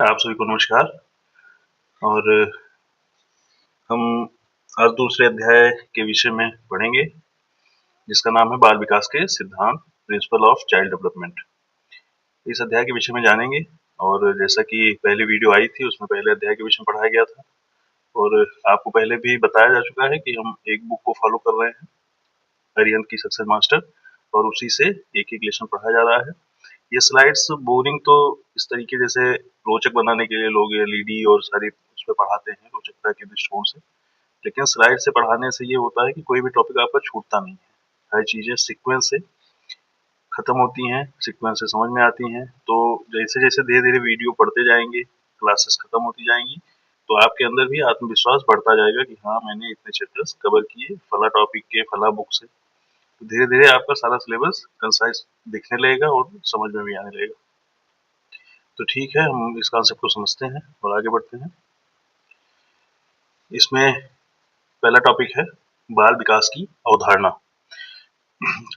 आप सभी को नमस्कार। और हम आज दूसरे अध्याय के विषय में पढ़ेंगे, जिसका नाम है बाल विकास के सिद्धांत, प्रिंसिपल ऑफ चाइल्ड डेवलपमेंट। इस अध्याय के विषय में जानेंगे। और जैसा कि पहले वीडियो आई थी उसमें पहले अध्याय के विषय में पढ़ाया गया था, और आपको पहले भी बताया जा चुका है कि हम एक बुक को फॉलो कर रहे हैं, अरिहंत की सक्सेस मास्टर, और उसी से एक एक लेसन पढ़ाया जा रहा है। ये स्लाइड्स बोरिंग तो इस तरीके जैसे रोचक बनाने के लिए लोग एलईडी और सारी उस पर पढ़ाते हैं रोचकता के दृष्टिकोण से, लेकिन स्लाइड से पढ़ाने से ये होता है कि कोई भी टॉपिक आपका छूटता नहीं है। हर चीजें सीक्वेंस से खत्म होती हैं, सीक्वेंस से समझ में आती हैं। तो जैसे जैसे धीरे धीरे वीडियो पढ़ते जाएंगे, क्लासेस खत्म होती जाएंगी, तो आपके अंदर भी आत्मविश्वास बढ़ता जाएगा कि हाँ, मैंने इतने चैप्टर्स कवर किए फला टॉपिक के फला बुक से। तो धीरे धीरे आपका सारा सिलेबस कंसाइज दिखने लगेगा और समझ में भी आने लगेगा। तो ठीक है, हम इस कॉन्सेप्ट को समझते हैं और आगे बढ़ते हैं। इसमें पहला टॉपिक है बाल विकास की अवधारणा,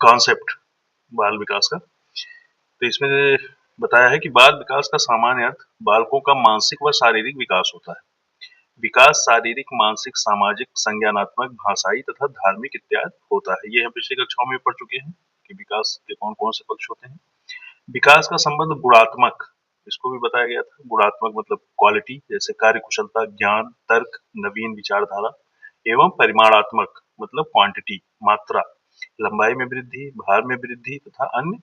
कॉन्सेप्ट बाल विकास का। तो इसमें बताया है कि बाल विकास का सामान्य अर्थ बालकों का मानसिक व शारीरिक विकास होता है। विकास शारीरिक, मानसिक, सामाजिक, संज्ञानात्मक, भाषाई तथा धार्मिक इत्यादि होता है। ये हम पिछली कक्षाओं में पढ़ चुके हैं कि विकास के कौन कौन से पक्ष होते हैं। विकास का संबंध गुणात्मक, इसको भी बताया गया था। गुणात्मक मतलब क्वालिटी, जैसे कार्य कुशलता, ज्ञान, तर्क, नवीन विचारधारा, एवं परिमाणात्मक मतलब क्वांटिटी, मात्रा, लंबाई में वृद्धि, भार में वृद्धि तथा अन्य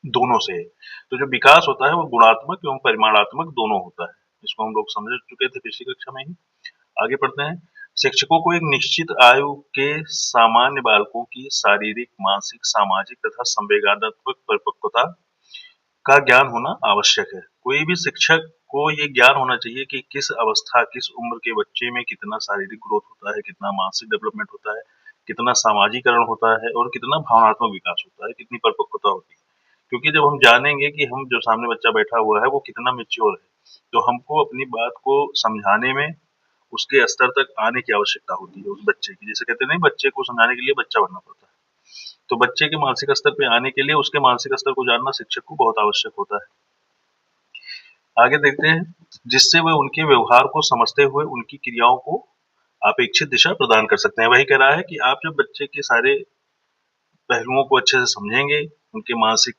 दोनों से है। तो जो विकास होता है वो गुणात्मक एवं परिमाणात्मक दोनों होता है। इसको हम लोग समझ चुके थे पिछली कक्षा में ही। आगे पढ़ते हैं। शिक्षकों को एक निश्चित आयु के सामान्य बालकों की शारीरिक, मानसिक, सामाजिक तथा संवेदनात्मक परिपक्वता का ज्ञान होना आवश्यक है। कोई भी शिक्षक को ये ज्ञान होना चाहिए कि किस अवस्था, किस उम्र के बच्चे में कितना शारीरिक ग्रोथ होता है, कितना मानसिक डेवलपमेंट होता है, कितना सामाजिकरण होता है और कितना भावनात्मक विकास होता है, कितनी परिपक्वता होती है। क्योंकि जब हम जानेंगे कि हम जो सामने बच्चा बैठा हुआ है वो कितना मैच्योर है, तो हमको अपनी बात को समझाने में उसके स्तर तक आने की आवश्यकता होती है उस बच्चे की। जैसे कहते नहीं, बच्चे को समझाने के लिए बच्चा बनना पड़ता है। तो बच्चे के मानसिक स्तर पे आने के लिए उसके मानसिक स्तर को जानना शिक्षक को बहुत आवश्यक होता है। आगे देखते हैं। जिससे वह उनके व्यवहार को समझते हुए उनकी क्रियाओं को अपेक्षित दिशा प्रदान कर सकते हैं। वही कह रहा है कि आप जब बच्चे के सारे पहलुओं को अच्छे से समझेंगे, उनके मानसिक,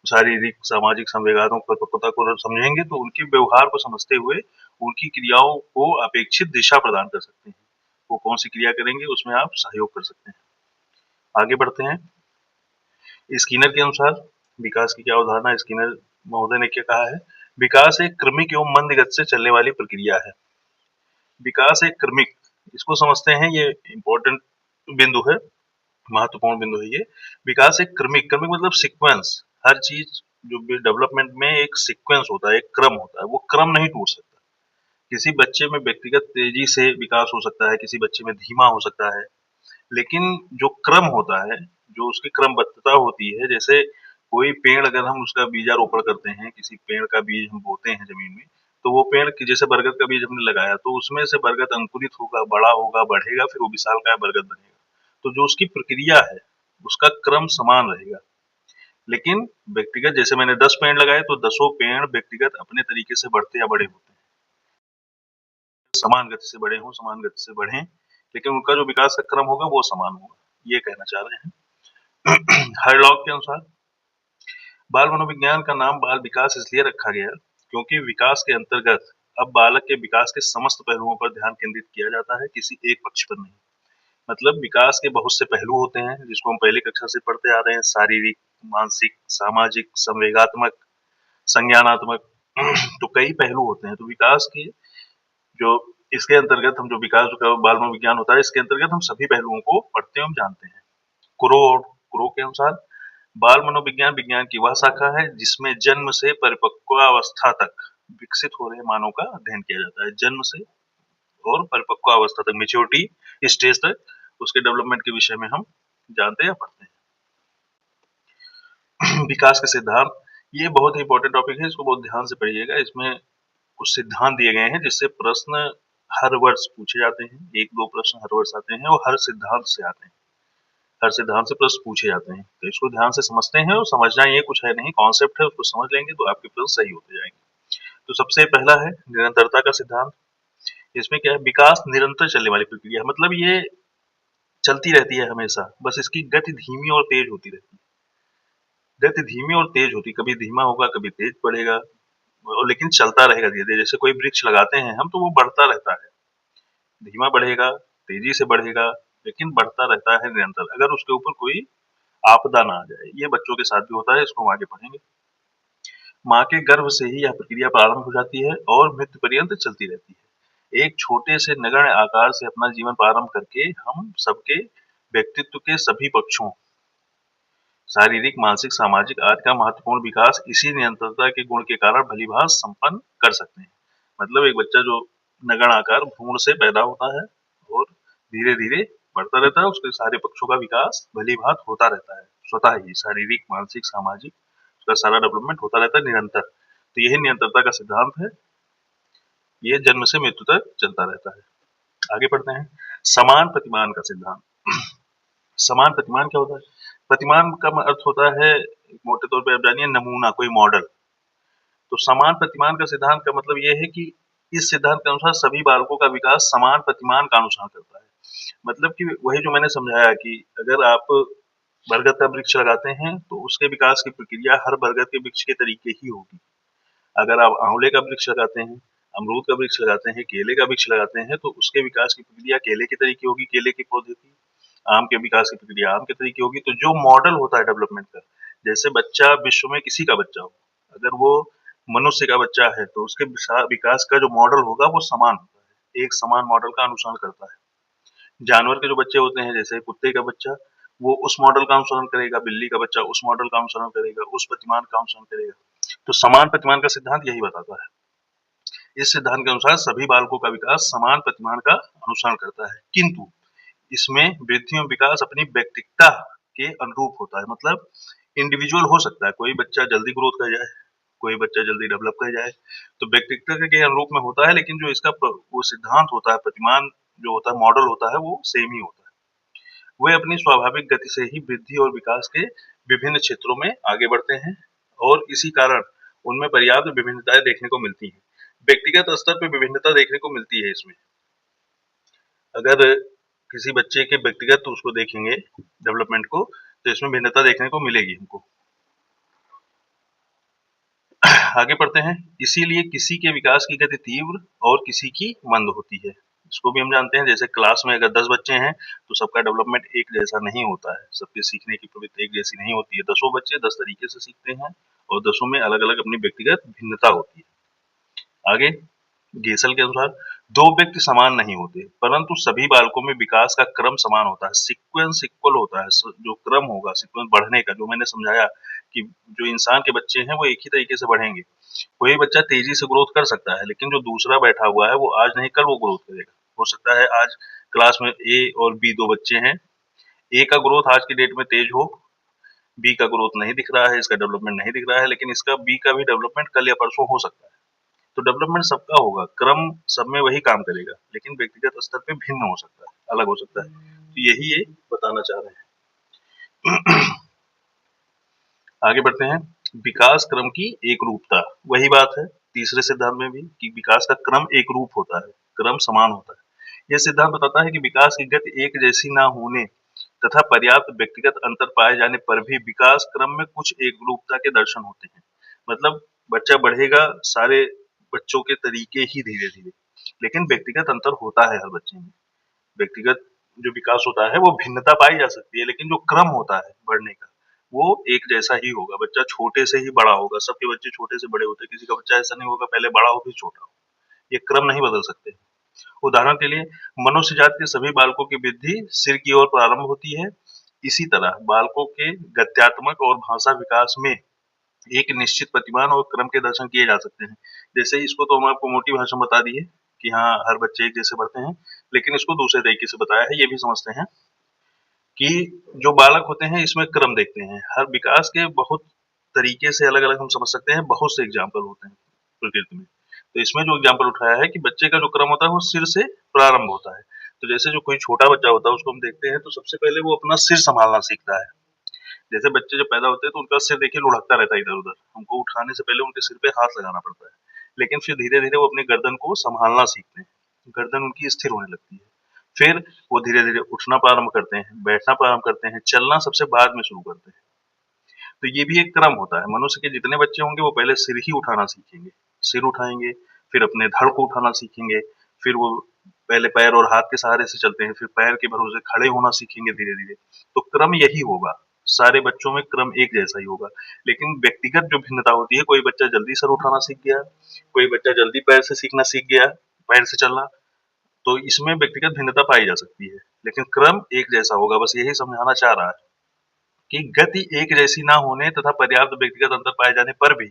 शारीरिक, सामाजिक संवेगात्मक परिपक्वता को समझेंगे, तो उनके व्यवहार को समझते हुए उनकी क्रियाओं को अपेक्षित दिशा प्रदान कर सकते हैं। वो कौन सी क्रिया करेंगे उसमें आप सहयोग कर सकते हैं। आगे बढ़ते हैं। स्किनर के अनुसार विकास की क्या अवधारणा, स्किनर महोदय ने क्या कहा है। विकास एक क्रमिक एवं मंद गति से चलने वाली प्रक्रिया है। विकास एक क्रमिक, इसको समझते हैं, ये इंपॉर्टेंट बिंदु है, महत्वपूर्ण बिंदु है ये। विकास एक क्रमिक, क्रमिक मतलब सीक्वेंस। हर चीज जो भी डेवलपमेंट में एक सीक्वेंस होता है, एक क्रम होता है, वो क्रम नहीं टूट सकता। किसी बच्चे में व्यक्तिगत तेजी से विकास हो सकता है, किसी बच्चे में धीमा हो सकता है, लेकिन जो क्रम होता है, जो उसकी क्रमबद्धता होती है, जैसे कोई पेड़ अगर हम उसका बीजारोपण करते हैं, किसी पेड़ का बीज हम बोते हैं जमीन में, तो वो पेड़ की, जैसे बरगद का बीज हमने लगाया, तो उसमें से बरगद अंकुरित होगा, बड़ा होगा, बढ़ेगा, फिर वो विशालकाय बरगद बनेगा। तो जो उसकी प्रक्रिया है उसका क्रम समान रहेगा। लेकिन व्यक्तिगत, जैसे मैंने 10 पेड़ लगाए तो 10 पेड़ व्यक्तिगत अपने तरीके से बढ़ते या बड़े होते हैं, समान गति से बड़े हों, समान गति से बढ़ें, लेकिन उनका जो विकास का क्रम होगा वो समान होगा, ये कहना चाह रहे हैं। हरलॉग के अनुसार बाल मनोविज्ञान का नाम बाल विकास इसलिए रखा गया क्योंकि विकास के अंतर्गत अब बालक के विकास के समस्त पहलुओं पर ध्यान केंद्रित किया जाता है, किसी एक पक्ष पर नहीं। मतलब विकास के बहुत से पहलू होते हैं जिसको हम पहली कक्षा से पढ़ते आ रहे हैं, शारीरिक, मानसिक, सामाजिक, संवेगात्मक, संज्ञानात्मक। तो कई पहलू होते हैं। तो विकास के जो इसके अंतर्गत हम जो विकास जो बाल मनोविज्ञान होता है, इसके अंतर्गत हम सभी पहलुओं को पढ़ते हैं, हम जानते हैं। क्रो के अनुसार बाल मनोविज्ञान विज्ञान की वह शाखा है जिसमें जन्म से परिपक्वावस्था तक विकसित हो रहे मानव का अध्ययन किया जाता है। जन्म से और परिपक्वावस्था तक, मेच्योरिटी स्टेज तक उसके डेवलपमेंट के विषय में हम जानते हैं, पढ़ते हैं। विकास के सिद्धांत, ये बहुत ही इंपॉर्टेंट टॉपिक है, इसको बहुत ध्यान से पढ़िएगा। इसमें कुछ सिद्धांत दिए गए हैं जिससे प्रश्न हर वर्ष पूछे जाते हैं। 1-2 प्रश्न हर वर्ष आते हैं और हर सिद्धांत से आते हैं, हर सिद्धांत से प्रश्न पूछे जाते हैं। तो इसको ध्यान से समझते हैं, और समझना ये कुछ है नहीं, कॉन्सेप्ट है, उसको समझ लेंगे तो आपके प्रश्न सही होते जाएंगे। तो सबसे पहला है निरंतरता का सिद्धांत। इसमें क्या है, विकास निरंतर चलने वाली प्रक्रिया है, मतलब ये चलती रहती है हमेशा, बस इसकी गति धीमी और तेज होती रहती है। गति धीमी और तेज होती, कभी धीमा होगा कभी तेज बढ़ेगा, लेकिन चलता रहेगा धीरे धीरे। जैसे कोई वृक्ष लगाते हैं हम तो वो बढ़ता रहता है, धीमा बढ़ेगा, तेजी से बढ़ेगा, लेकिन बढ़ता रहता है निरंतर, अगर उसके ऊपर कोई आपदा ना आ जाए। ये बच्चों के साथ भी होता है, इसको हम आगे पढ़ेंगे। माँ के गर्भ से ही यह प्रक्रिया प्रारंभ हो जाती है और मृत्यु पर्यंत चलती रहती है। एक छोटे से नगण्य आकार से अपना जीवन प्रारंभ करके हम सबके व्यक्तित्व के सभी पक्षों, शारीरिक, मानसिक, सामाजिक आदि का महत्वपूर्ण विकास इसी निरंतरता के गुण के कारण भलीभांति संपन्न कर सकते हैं। मतलब एक बच्चा जो नगण्य आकार भ्रूण से पैदा होता है और धीरे धीरे बढ़ता रहता है, उसके सारे पक्षों का विकास भलीभांति होता रहता है, स्वतः ही शारीरिक, मानसिक, सामाजिक, उसका सारा डेवलपमेंट होता रहता है निरंतर। तो यही निरंतरता का सिद्धांत है, ये जन्म से मृत्यु तक चलता रहता है। आगे बढ़ते हैं, समान प्रतिमान का सिद्धांत। समान प्रतिमान क्या होता है? प्रतिमान का अर्थ होता है, मोटे तौर पे आप जानिए, नमूना, कोई मॉडल। तो समान प्रतिमान का सिद्धांत का मतलब ये है कि इस सिद्धांत के अनुसार सभी बालकों का विकास समान प्रतिमान का अनुसरण करता है। मतलब कि वही जो मैंने समझाया कि अगर आप बरगद का वृक्ष लगाते हैं तो उसके विकास की प्रक्रिया हर बरगद के वृक्ष के तरीके ही होगी। अगर आप आंवले का वृक्ष लगाते हैं, अमरूद का वृक्ष लगाते हैं, केले का वृक्ष लगाते हैं, तो उसके विकास की प्रक्रिया केले के तरीके होगी, केले के पौधे की। आम के विकास की प्रक्रिया आम के तरीके होगी। तो जो मॉडल होता है डेवलपमेंट का, जैसे बच्चा विश्व में किसी का बच्चा हो, अगर वो मनुष्य का बच्चा है तो उसके विकास का जो मॉडल होगा वो समान होता है, एक समान मॉडल का अनुसरण करता है। जानवर के जो बच्चे होते हैं, जैसे कुत्ते का बच्चा, वो उस मॉडल का अनुसरण करेगा, बिल्ली का बच्चा उस मॉडल का अनुसरण करेगा, उस प्रतिमान का अनुसरण करेगा। तो समान प्रतिमान का सिद्धांत यही बताता है। इस सिद्धांत के अनुसार सभी बालकों का विकास समान प्रतिमान का अनुसरण करता है, किंतु इसमें वृद्धि और विकास अपनी व्यक्तिगतता के अनुरूप होता है। मतलब इंडिविजुअल हो सकता है, कोई बच्चा जल्दी ग्रोथ कर जाए, कोई बच्चा जल्दी डेवलप कर जाए, तो व्यक्तिगतता के अनुरूप में होता है, लेकिन जो इसका वो सिद्धांत होता है, प्रतिमान जो होता है, मॉडल होता है, वो सेम ही होता है। वे अपनी स्वाभाविक गति से ही वृद्धि और विकास के विभिन्न क्षेत्रों में आगे बढ़ते हैं और इसी कारण उनमें पर्याप्त विभिन्नताएं देखने को मिलती हैं। व्यक्तिगत स्तर पर विभिन्नता देखने को मिलती है इसमें। अगर किसी बच्चे के व्यक्तिगत उसको देखेंगे डेवलपमेंट को, तो इसमें भिन्नता देखने को मिलेगी हमको। आगे पढ़ते हैं, इसीलिए किसी के विकास की गति तीव्र और किसी की मंद होती है। इसको भी हम जानते हैं, जैसे क्लास में अगर 10 बच्चे हैं तो सबका डेवलपमेंट एक जैसा नहीं होता है, सबके सीखने की प्रवृत्ति एक जैसी नहीं होती है। 10 बच्चे 10 तरीके से सीखते हैं और 10 में अलग अलग अपनी व्यक्तिगत भिन्नता होती है। आगे गेसल के अनुसार दो व्यक्ति समान नहीं होते, परंतु सभी बालकों में विकास का क्रम समान होता है, सीक्वेंस इक्वल होता है। जो क्रम होगा सीक्वेंस बढ़ने का, जो मैंने समझाया कि जो इंसान के बच्चे हैं वो एक ही तरीके से बढ़ेंगे। कोई बच्चा तेजी से ग्रोथ कर सकता है, लेकिन जो दूसरा बैठा हुआ है वो आज नहीं कल वो ग्रोथ करेगा। हो सकता है आज क्लास में ए और बी दो बच्चे हैं, ए का ग्रोथ आज की डेट में तेज हो, बी का ग्रोथ नहीं दिख रहा है, इसका डेवलपमेंट नहीं दिख रहा है, लेकिन इसका बी का भी डेवलपमेंट कल या परसों हो सकता है। तो डेवलपमेंट सबका होगा, क्रम सब में वही काम करेगा, लेकिन व्यक्तिगत स्तर पे भिन्न हो सकता है, अलग हो सकता है। तो यही ये बताना चाह रहे हैं। आगे बढ़ते हैं, विकास क्रम की एक रूपता। वही बात है तीसरे सिद्धांत में भी कि विकास का क्रम एक रूप होता है, क्रम समान होता है। यह सिद्धांत बताता है कि विकास की गति एक जैसी ना होने तथा पर्याप्त व्यक्तिगत अंतर पाए जाने पर भी विकास क्रम में कुछ एक रूपता के दर्शन होते हैं। मतलब बच्चा बढ़ेगा सारे बच्चों के तरीके ही धीरे धीरे, लेकिन व्यक्तिगत अंतर होता है हर बच्चे में। व्यक्तिगत जो विकास होता है वो भिन्नता पाई जा सकती है, लेकिन जो क्रम होता है बढ़ने का वो एक जैसा ही होगा। बच्चा छोटे से ही बड़ा होगा, सबके बच्चे छोटे से बड़े होते हैं, किसी का बच्चा ऐसा नहीं होगा पहले बड़ा हो फिर छोटा हो। ये क्रम नहीं बदल सकते। उदाहरण के लिए मनुष्य जाति के सभी बालकों की वृद्धि सिर की ओर प्रारंभ होती है। इसी तरह बालकों के गत्यात्मक और भाषा विकास में एक निश्चित प्रतिमान और क्रम के दर्शन किए जा सकते हैं। जैसे इसको तो हम आपको मोटी भाषा में बता दी है कि हाँ हर बच्चे एक जैसे बढ़ते हैं, लेकिन इसको दूसरे तरीके से बताया है। ये भी समझते हैं कि जो बालक होते हैं इसमें क्रम देखते हैं। हर विकास के बहुत तरीके से अलग अलग हम समझ सकते हैं, बहुत से एग्जाम्पल होते हैं प्रकृति में। तो इसमें जो एग्जाम्पल उठाया है कि बच्चे का जो क्रम होता है वो सिर से प्रारंभ होता है। तो जैसे जो कोई छोटा बच्चा होता है उसको हम देखते हैं तो सबसे पहले वो अपना सिर संभालना सीखता है। जैसे बच्चे जब पैदा होते हैं तो उनका सिर देखिए लुढ़कता रहता है इधर उधर, हमको उठाने से पहले उनके सिर पे हाथ लगाना पड़ता है। लेकिन फिर धीरे-धीरे वो अपनी गर्दन को सँभालना सीखते हैं, गर्दन उनकी स्थिर होने लगती है। फिर वो धीरे-धीरे उठना प्रारंभ करते हैं, बैठना प्रारंभ करते हैं, चलना सबसे बाद में शुरू करते हैं। तो ये भी एक क्रम होता है, मनुष्य के जितने बच्चे होंगे वो पहले सिर ही उठाना सीखेंगे, सिर उठाएँगे, फिर अपने धड़ को उठाना सीखेंगे, फिर वो पहले पैर और हाथ के सहारे से चलते हैं, फिर पैर के भरोसे खड़े होना सीखेंगे धीरे-धीरे। तो क्रम यही होगा, सारे बच्चों में क्रम एक जैसा ही होगा, लेकिन व्यक्तिगत जो भिन्नता होती है, कोई बच्चा जल्दी सर उठाना सीख गया, कोई बच्चा जल्दी पैर से सीखना सीख गया, पैर से चलना, तो इसमें व्यक्तिगत भिन्नता पाई जा सकती है, लेकिन क्रम एक जैसा होगा, बस यही समझाना चाह रहा है कि गति एक जैसी ना होने तथा पर्याप्त व्यक्तिगत अंतर पाए जाने पर भी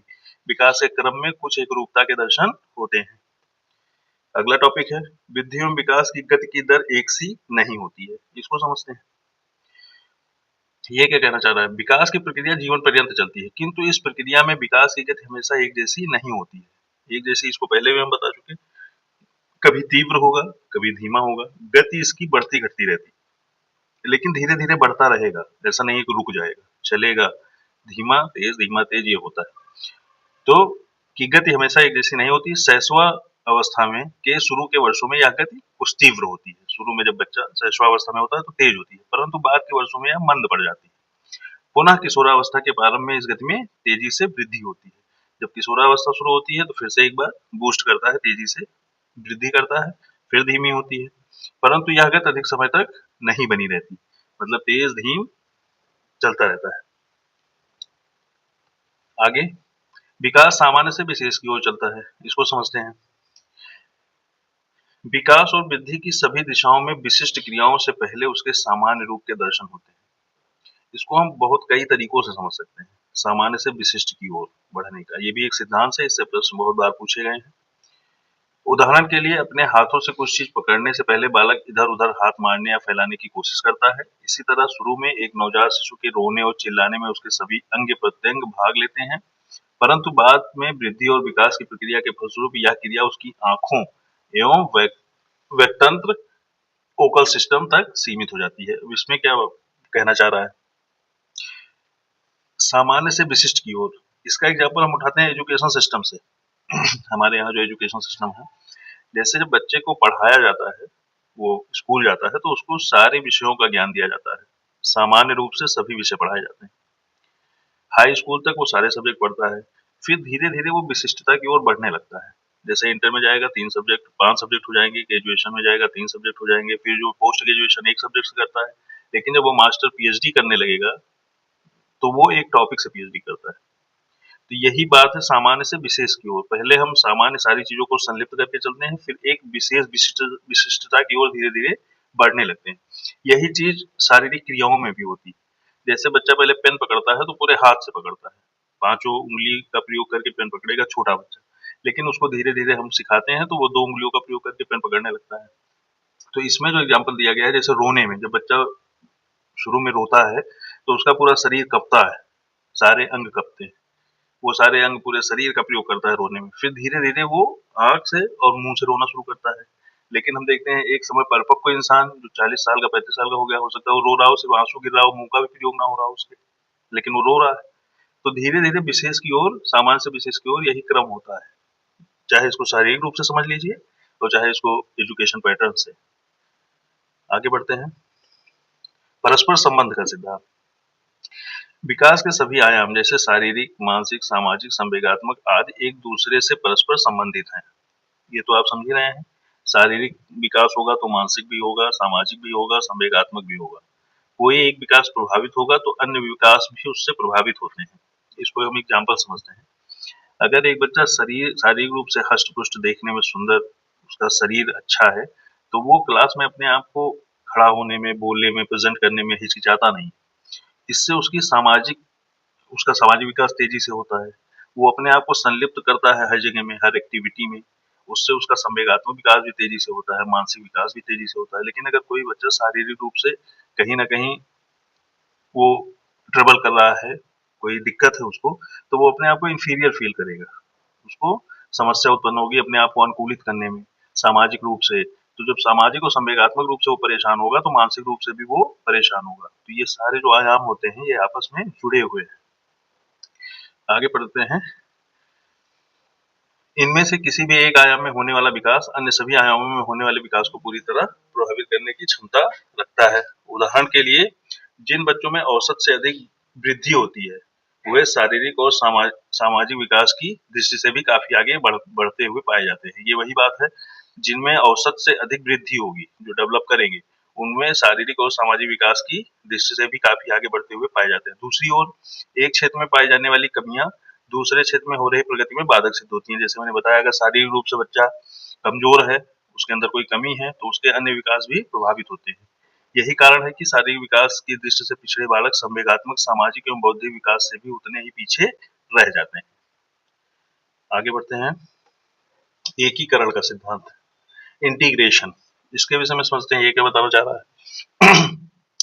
विकास के क्रम में कुछ एकरूपता के दर्शन होते हैं। अगला टॉपिक है, वृद्धि एवं विकास की गति की दर एक सी नहीं होती है। इसको समझते हैं। ये क्या कहना चाह रहा है? विकास की प्रक्रिया जीवन पर्यंत चलती है, किंतु इस प्रक्रिया में विकास की गति हमेशा एक जैसी नहीं होती है। एक जैसी इसको पहले भी हम बता चुके, कभी तीव्र होगा, कभी धीमा होगा, गति इसकी बढ़ती घटती रहती है, लेकिन धीरे धीरे बढ़ता रहेगा, ऐसा नहीं है कि रुक जाएगा, चलेगा, धीमा तेज ये होता है। तो की गति हमेशा एक जैसी नहीं होती। शैशवा अवस्था में के शुरू के वर्षों में यह गति कुछ तीव्र होती है। शुरू में जब बच्चा शैशवावस्था में होता है तो तेज होती है, परंतु बाद के वर्षों में यह मंद पड़ जाती है। पुनः किशोरावस्था के प्रारंभ में इस गति में तेजी से वृद्धि होती है। जब किशोरावस्था शुरू होती है तो फिर से एक बार बूस्ट करता है, तेजी से वृद्धि करता है, फिर धीमी होती है, परंतु यह गति अधिक समय तक नहीं बनी रहती, मतलब तेज धीम चलता रहता है। आगे विकास सामान्य से विशेष की ओर चलता है, इसको समझते हैं। विकास और वृद्धि की सभी दिशाओं में विशिष्ट क्रियाओं से पहले उसके सामान्य रूप के दर्शन होते हैं। इसको हम बहुत कई तरीकों से समझ सकते हैं। सामान्य से विशिष्ट की ओर बढ़ने का ये भी एक सिद्धांत है, इससे प्रश्न बहुत बार पूछे गए हैं। उदाहरण के लिए अपने हाथों से कुछ चीज पकड़ने से पहले बालक इधर-उधर हाथ मारने या फैलाने की कोशिश करता है। इसी तरह शुरू में एक नवजात शिशु के रोने और चिल्लाने में उसके सभी अंग-प्रत्यंग भाग लेते हैं, परंतु बाद में वृद्धि और विकास की प्रक्रिया के फलस्वरूप यह क्रिया उसकी आंखों एवं व्यक्तंत्र फोकल सिस्टम तक सीमित हो जाती है। अब इसमें क्या कहना चाह रहा है? सामान्य से विशिष्ट की ओर, इसका एग्जाम्पल हम उठाते हैं एजुकेशन सिस्टम से। हमारे यहाँ जो एजुकेशन सिस्टम है, जैसे जब बच्चे को पढ़ाया जाता है, वो स्कूल जाता है तो उसको सारे विषयों का ज्ञान दिया जाता है। सामान्य रूप से सभी विषय पढ़ाए जाते हैं। हाई स्कूल तक वो सारे सब्जेक्ट पढ़ता है, फिर धीरे-धीरे वो विशिष्टता की ओर बढ़ने लगता है। जैसे इंटर में जाएगा 3 सब्जेक्ट 5 सब्जेक्ट हो जाएंगे, ग्रेजुएशन में जाएगा 3 सब्जेक्ट हो जाएंगे, फिर जो पोस्ट ग्रेजुएशन 1 सब्जेक्ट से करता है। लेकिन जब वो मास्टर पीएचडी करने लगेगा, तो वो एक टॉपिक से पीएचडी करता है। तो यही बात है सामान्य से विशेष की ओर। पहले हम सामान्य सारी चीज़ों को संलिप्त करके चलते हैं, फिर एक विशेष विशिष्टता की ओर धीरे-धीरे बढ़ने लगते हैं। यही चीज़ शारीरिक क्रियाओं में भी होती है। जैसे बच्चा पहले पेन पकड़ता है तो पूरे हाथ से पकड़ता है, पाँचों उँगली का प्रयोग करके पेन पकड़ेगा छोटा बच्चा। लेकिन उसको धीरे-धीरे हम सिखाते हैं तो वो 2 उँगलियों का प्रयोग करके पेन पकड़ने लगता है। तो इसमें जो एग्जाम्पल दिया गया है, जैसे रोने में, जब बच्चा शुरू में रोता है तो उसका पूरा शरीर कँपता है, सारे अंग कँपते हैं। वो सारे अंग पूरे शरीर का प्रयोग करता है रोने में। फिर धीरे-धीरे वो आँख से और मुँह से रोना शुरू करता है। लेकिन हम देखते हैं एक समय परिपक्व इंसान जो 40 साल का 35 साल का हो गया, हो सकता है वो रो रहा हो, सिर्फ आँसू गिर रहा हो, मुँह का भी प्रयोग ना हो रहा हो उसके, लेकिन वो रो रहा है। तो धीरे-धीरे विशेष की ओर, सामान्य से विशेष की ओर यही क्रम होता है। चाहे इसको शारीरिक रूप से समझ लीजिए और चाहे इसको एजुकेशन पैटर्न से। आगे बढ़ते हैं। परस्पर संबंध का सिद्धांत। विकास के सभी आयाम जैसे शारीरिक, मानसिक, सामाजिक, संवेगात्मक आदि एक दूसरे से परस्पर संबंधित हैं। ये तो आप समझ ही रहे हैं। शारीरिक विकास होगा तो मानसिक भी होगा, सामाजिक भी होगा, संवेगात्मक भी होगा। कोई एक विकास प्रभावित होगा तो अन्य विकास भी उससे प्रभावित होते हैं। इसको हम एग्जाम्पल समझते हैं। अगर एक बच्चा शारीरिक रूप से हष्ट-पुष्ट, देखने में सुंदर, उसका शरीर अच्छा है, तो वो क्लास में अपने आप को खड़ा होने में, बोलने में, प्रेज़ेंट करने में हिचकिचाता नहीं। इससे उसका सामाजिक विकास तेजी से होता है। वो अपने आप को संलिप्त करता है हर जगह में, हर एक्टिविटी में। उससे उसका संवेगात्मक विकास भी तेजी से होता है, मानसिक विकास भी तेजी से होता है। लेकिन अगर कोई बच्चा शारीरिक रूप से कहीं न कहीं वो ट्रबल कर रहा है, कोई दिक्कत है उसको, तो वो अपने आप को इंफीरियर फ़ील करेगा। उसको समस्या उत्पन्न होगी अपने आप को अनुकूलित करने में, सामाजिक रूप से। तो जब सामाजिक और संवेगात्मक रूप से वो परेशान होगा, तो मानसिक रूप से भी वो परेशान होगा। तो ये सारे जो आयाम होते हैं, ये आपस में जुड़े हुए हैं। आगे बढ़ते हैं। इनमें से किसी भी एक आयाम में होने वाला विकास अन्य सभी आयामों में होने वाले विकास को पूरी तरह प्रभावित करने की क्षमता रखता है। उदाहरण के लिए जिन बच्चों में औसत से अधिक वृद्धि होती है वे शारीरिक और सामाजिक विकास की दृष्टि से भी काफी आगे बढ़ते हुए पाए जाते हैं। ये वही बात है, जिनमें औसत से अधिक वृद्धि होगी, जो डेवलप करेंगे, उनमें शारीरिक और सामाजिक विकास की दृष्टि से भी काफी आगे बढ़ते हुए पाए जाते हैं। दूसरी ओर एक क्षेत्र में पाई जाने वाली कमियां दूसरे क्षेत्र में हो रही प्रगति में बाधक सिद्ध होती हैं। जैसे मैंने बताया, अगर शारीरिक रूप से बच्चा कमजोर है, उसके अंदर कोई कमी है, तो उसके अन्य विकास भी प्रभावित होते हैं। यही कारण है कि शारीरिक विकास की दृष्टि से पिछड़े बालक संवेगात्मक, सामाजिक एवं बौद्धिक विकास से भी उतने ही पीछे रह जाते हैं। आगे बढ़ते हैं। एकीकरण का सिद्धांत, इंटीग्रेशन, इसके विषय में समझते हैं। ये क्या बताना चाह रहा है?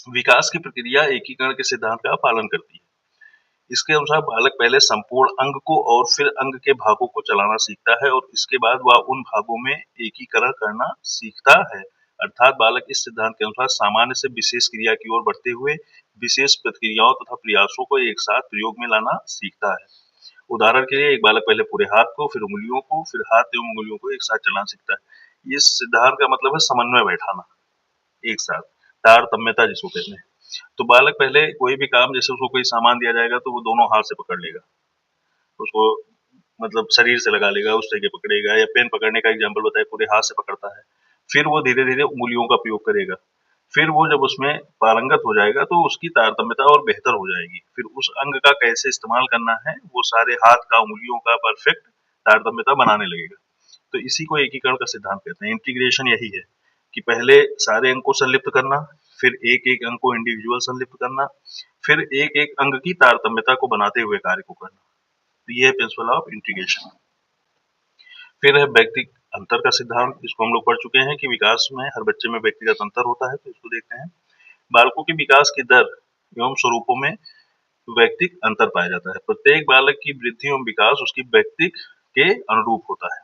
विकास की प्रक्रिया एकीकरण के सिद्धांत का पालन करती है। इसके अनुसार बालक पहले संपूर्ण अंग को और फिर अंग के भागों को चलाना सीखता है और इसके बाद वह उन भागों में एकीकरण करना सीखता है। अर्थात बालक इस सिद्धांत के अनुसार सामान्य से विशेष क्रिया की ओर बढ़ते हुए विशेष प्रतिक्रियाओं तथा प्रयासों को एक साथ प्रयोग में लाना सीखता है। उदाहरण के लिए एक बालक पहले पूरे हाथ को, फिर उंगलियों को, फिर हाथ एवं उंगलियों को एक साथ चलाना सीखता है। इस सिद्धांत का मतलब है समन्वय बैठाना एक साथ, तारतम्यता जिसको कहते हैं। तो बालक पहले कोई भी काम, जैसे उसको कोई सामान दिया जाएगा तो वो दोनों हाथ से पकड़ लेगा, उसको मतलब शरीर से लगा लेगा, उस तरीके पकड़ेगा। या पेन पकड़ने का एग्जांपल बताए, पूरे हाथ से पकड़ता है, फिर वो धीरे धीरे उंगलियों का प्रयोग करेगा। फिर वो जब उसमें पारंगत हो जाएगा तो उसकी तारतम्यता और बेहतर हो जाएगी। फिर उस अंग का कैसे इस्तेमाल करना है, वो सारे हाथ का, उंगलियों का परफेक्ट तारतम्यता बनाने लगेगा। तो इसी को एकीकरण का सिद्धांत कहते हैं। इंटीग्रेशन यही है कि पहले सारे अंग को संलिप्त करना, फिर एक एक अंग को इंडिविजुअल संलिप्त करना, फिर एक एक अंग की तारतम्यता को बनाते हुए कार्य को करना। तो ये है प्रिंसिपल ऑफ इंटीग्रेशन। फिर है व्यक्तिगत अंतर का सिद्धांत। इसको हम लोग पढ़ चुके हैं कि विकास में हर बच्चे में व्यक्तिगत अंतर होता है। तो इसको देखते हैं। बालकों के विकास की दर एवं स्वरूपों में व्यक्तिगत अंतर पाया जाता है। प्रत्येक बालक की वृद्धि एवं विकास उसकी व्यक्तिगत के अनुरूप होता है,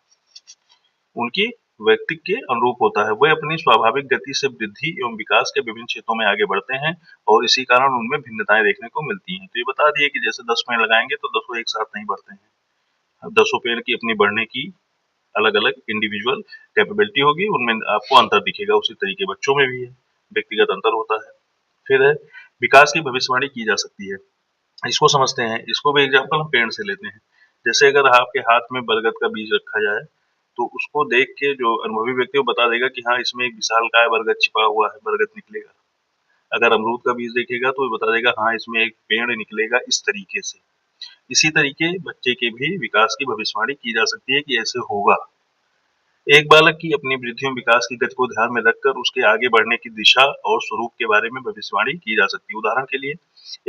उनकी व्यक्तित्व के अनुरूप होता है। वे अपनी स्वाभाविक गति से वृद्धि एवं विकास के विभिन्न क्षेत्रों में आगे बढ़ते हैं और इसी कारण उनमें भिन्नताएं देखने को मिलती हैं। तो ये बता दिए कि जैसे 10 पेड़ लगाएंगे तो 10 एक साथ नहीं बढ़ते हैं। 10 पेड़ की अपनी बढ़ने की अलग अलग इंडिविजुअल कैपेबिलिटी होगी, उनमें आपको अंतर दिखेगा। उसी तरीके बच्चों में भी है, व्यक्तिगत अंतर होता है। फिर है विकास की भविष्यवाणी की जा सकती है। इसको समझते हैं। इसको भी एग्जाम्पल हम पेड़ से लेते हैं। जैसे अगर आपके हाथ में बरगद का बीज रखा जाए तो उसको देख के जो अनुभवी व्यक्ति वो बता देगा कि हाँ, इसमें एक विशालकाय बरगद छिपा हुआ है, बरगद निकलेगा। अगर अमरूद का बीज देखेगा तो वो बता देगा हाँ, इसमें एक पेड़ निकलेगा इस तरीके से। इसी तरीके बच्चे के भी विकास की भविष्यवाणी की जा सकती है कि ऐसे होगा। एक बालक की अपनी वृद्धि एवं विकास की गति को ध्यान में रखकर उसके आगे बढ़ने की दिशा और स्वरूप के बारे में भविष्यवाणी की जा सकती है। उदाहरण के लिए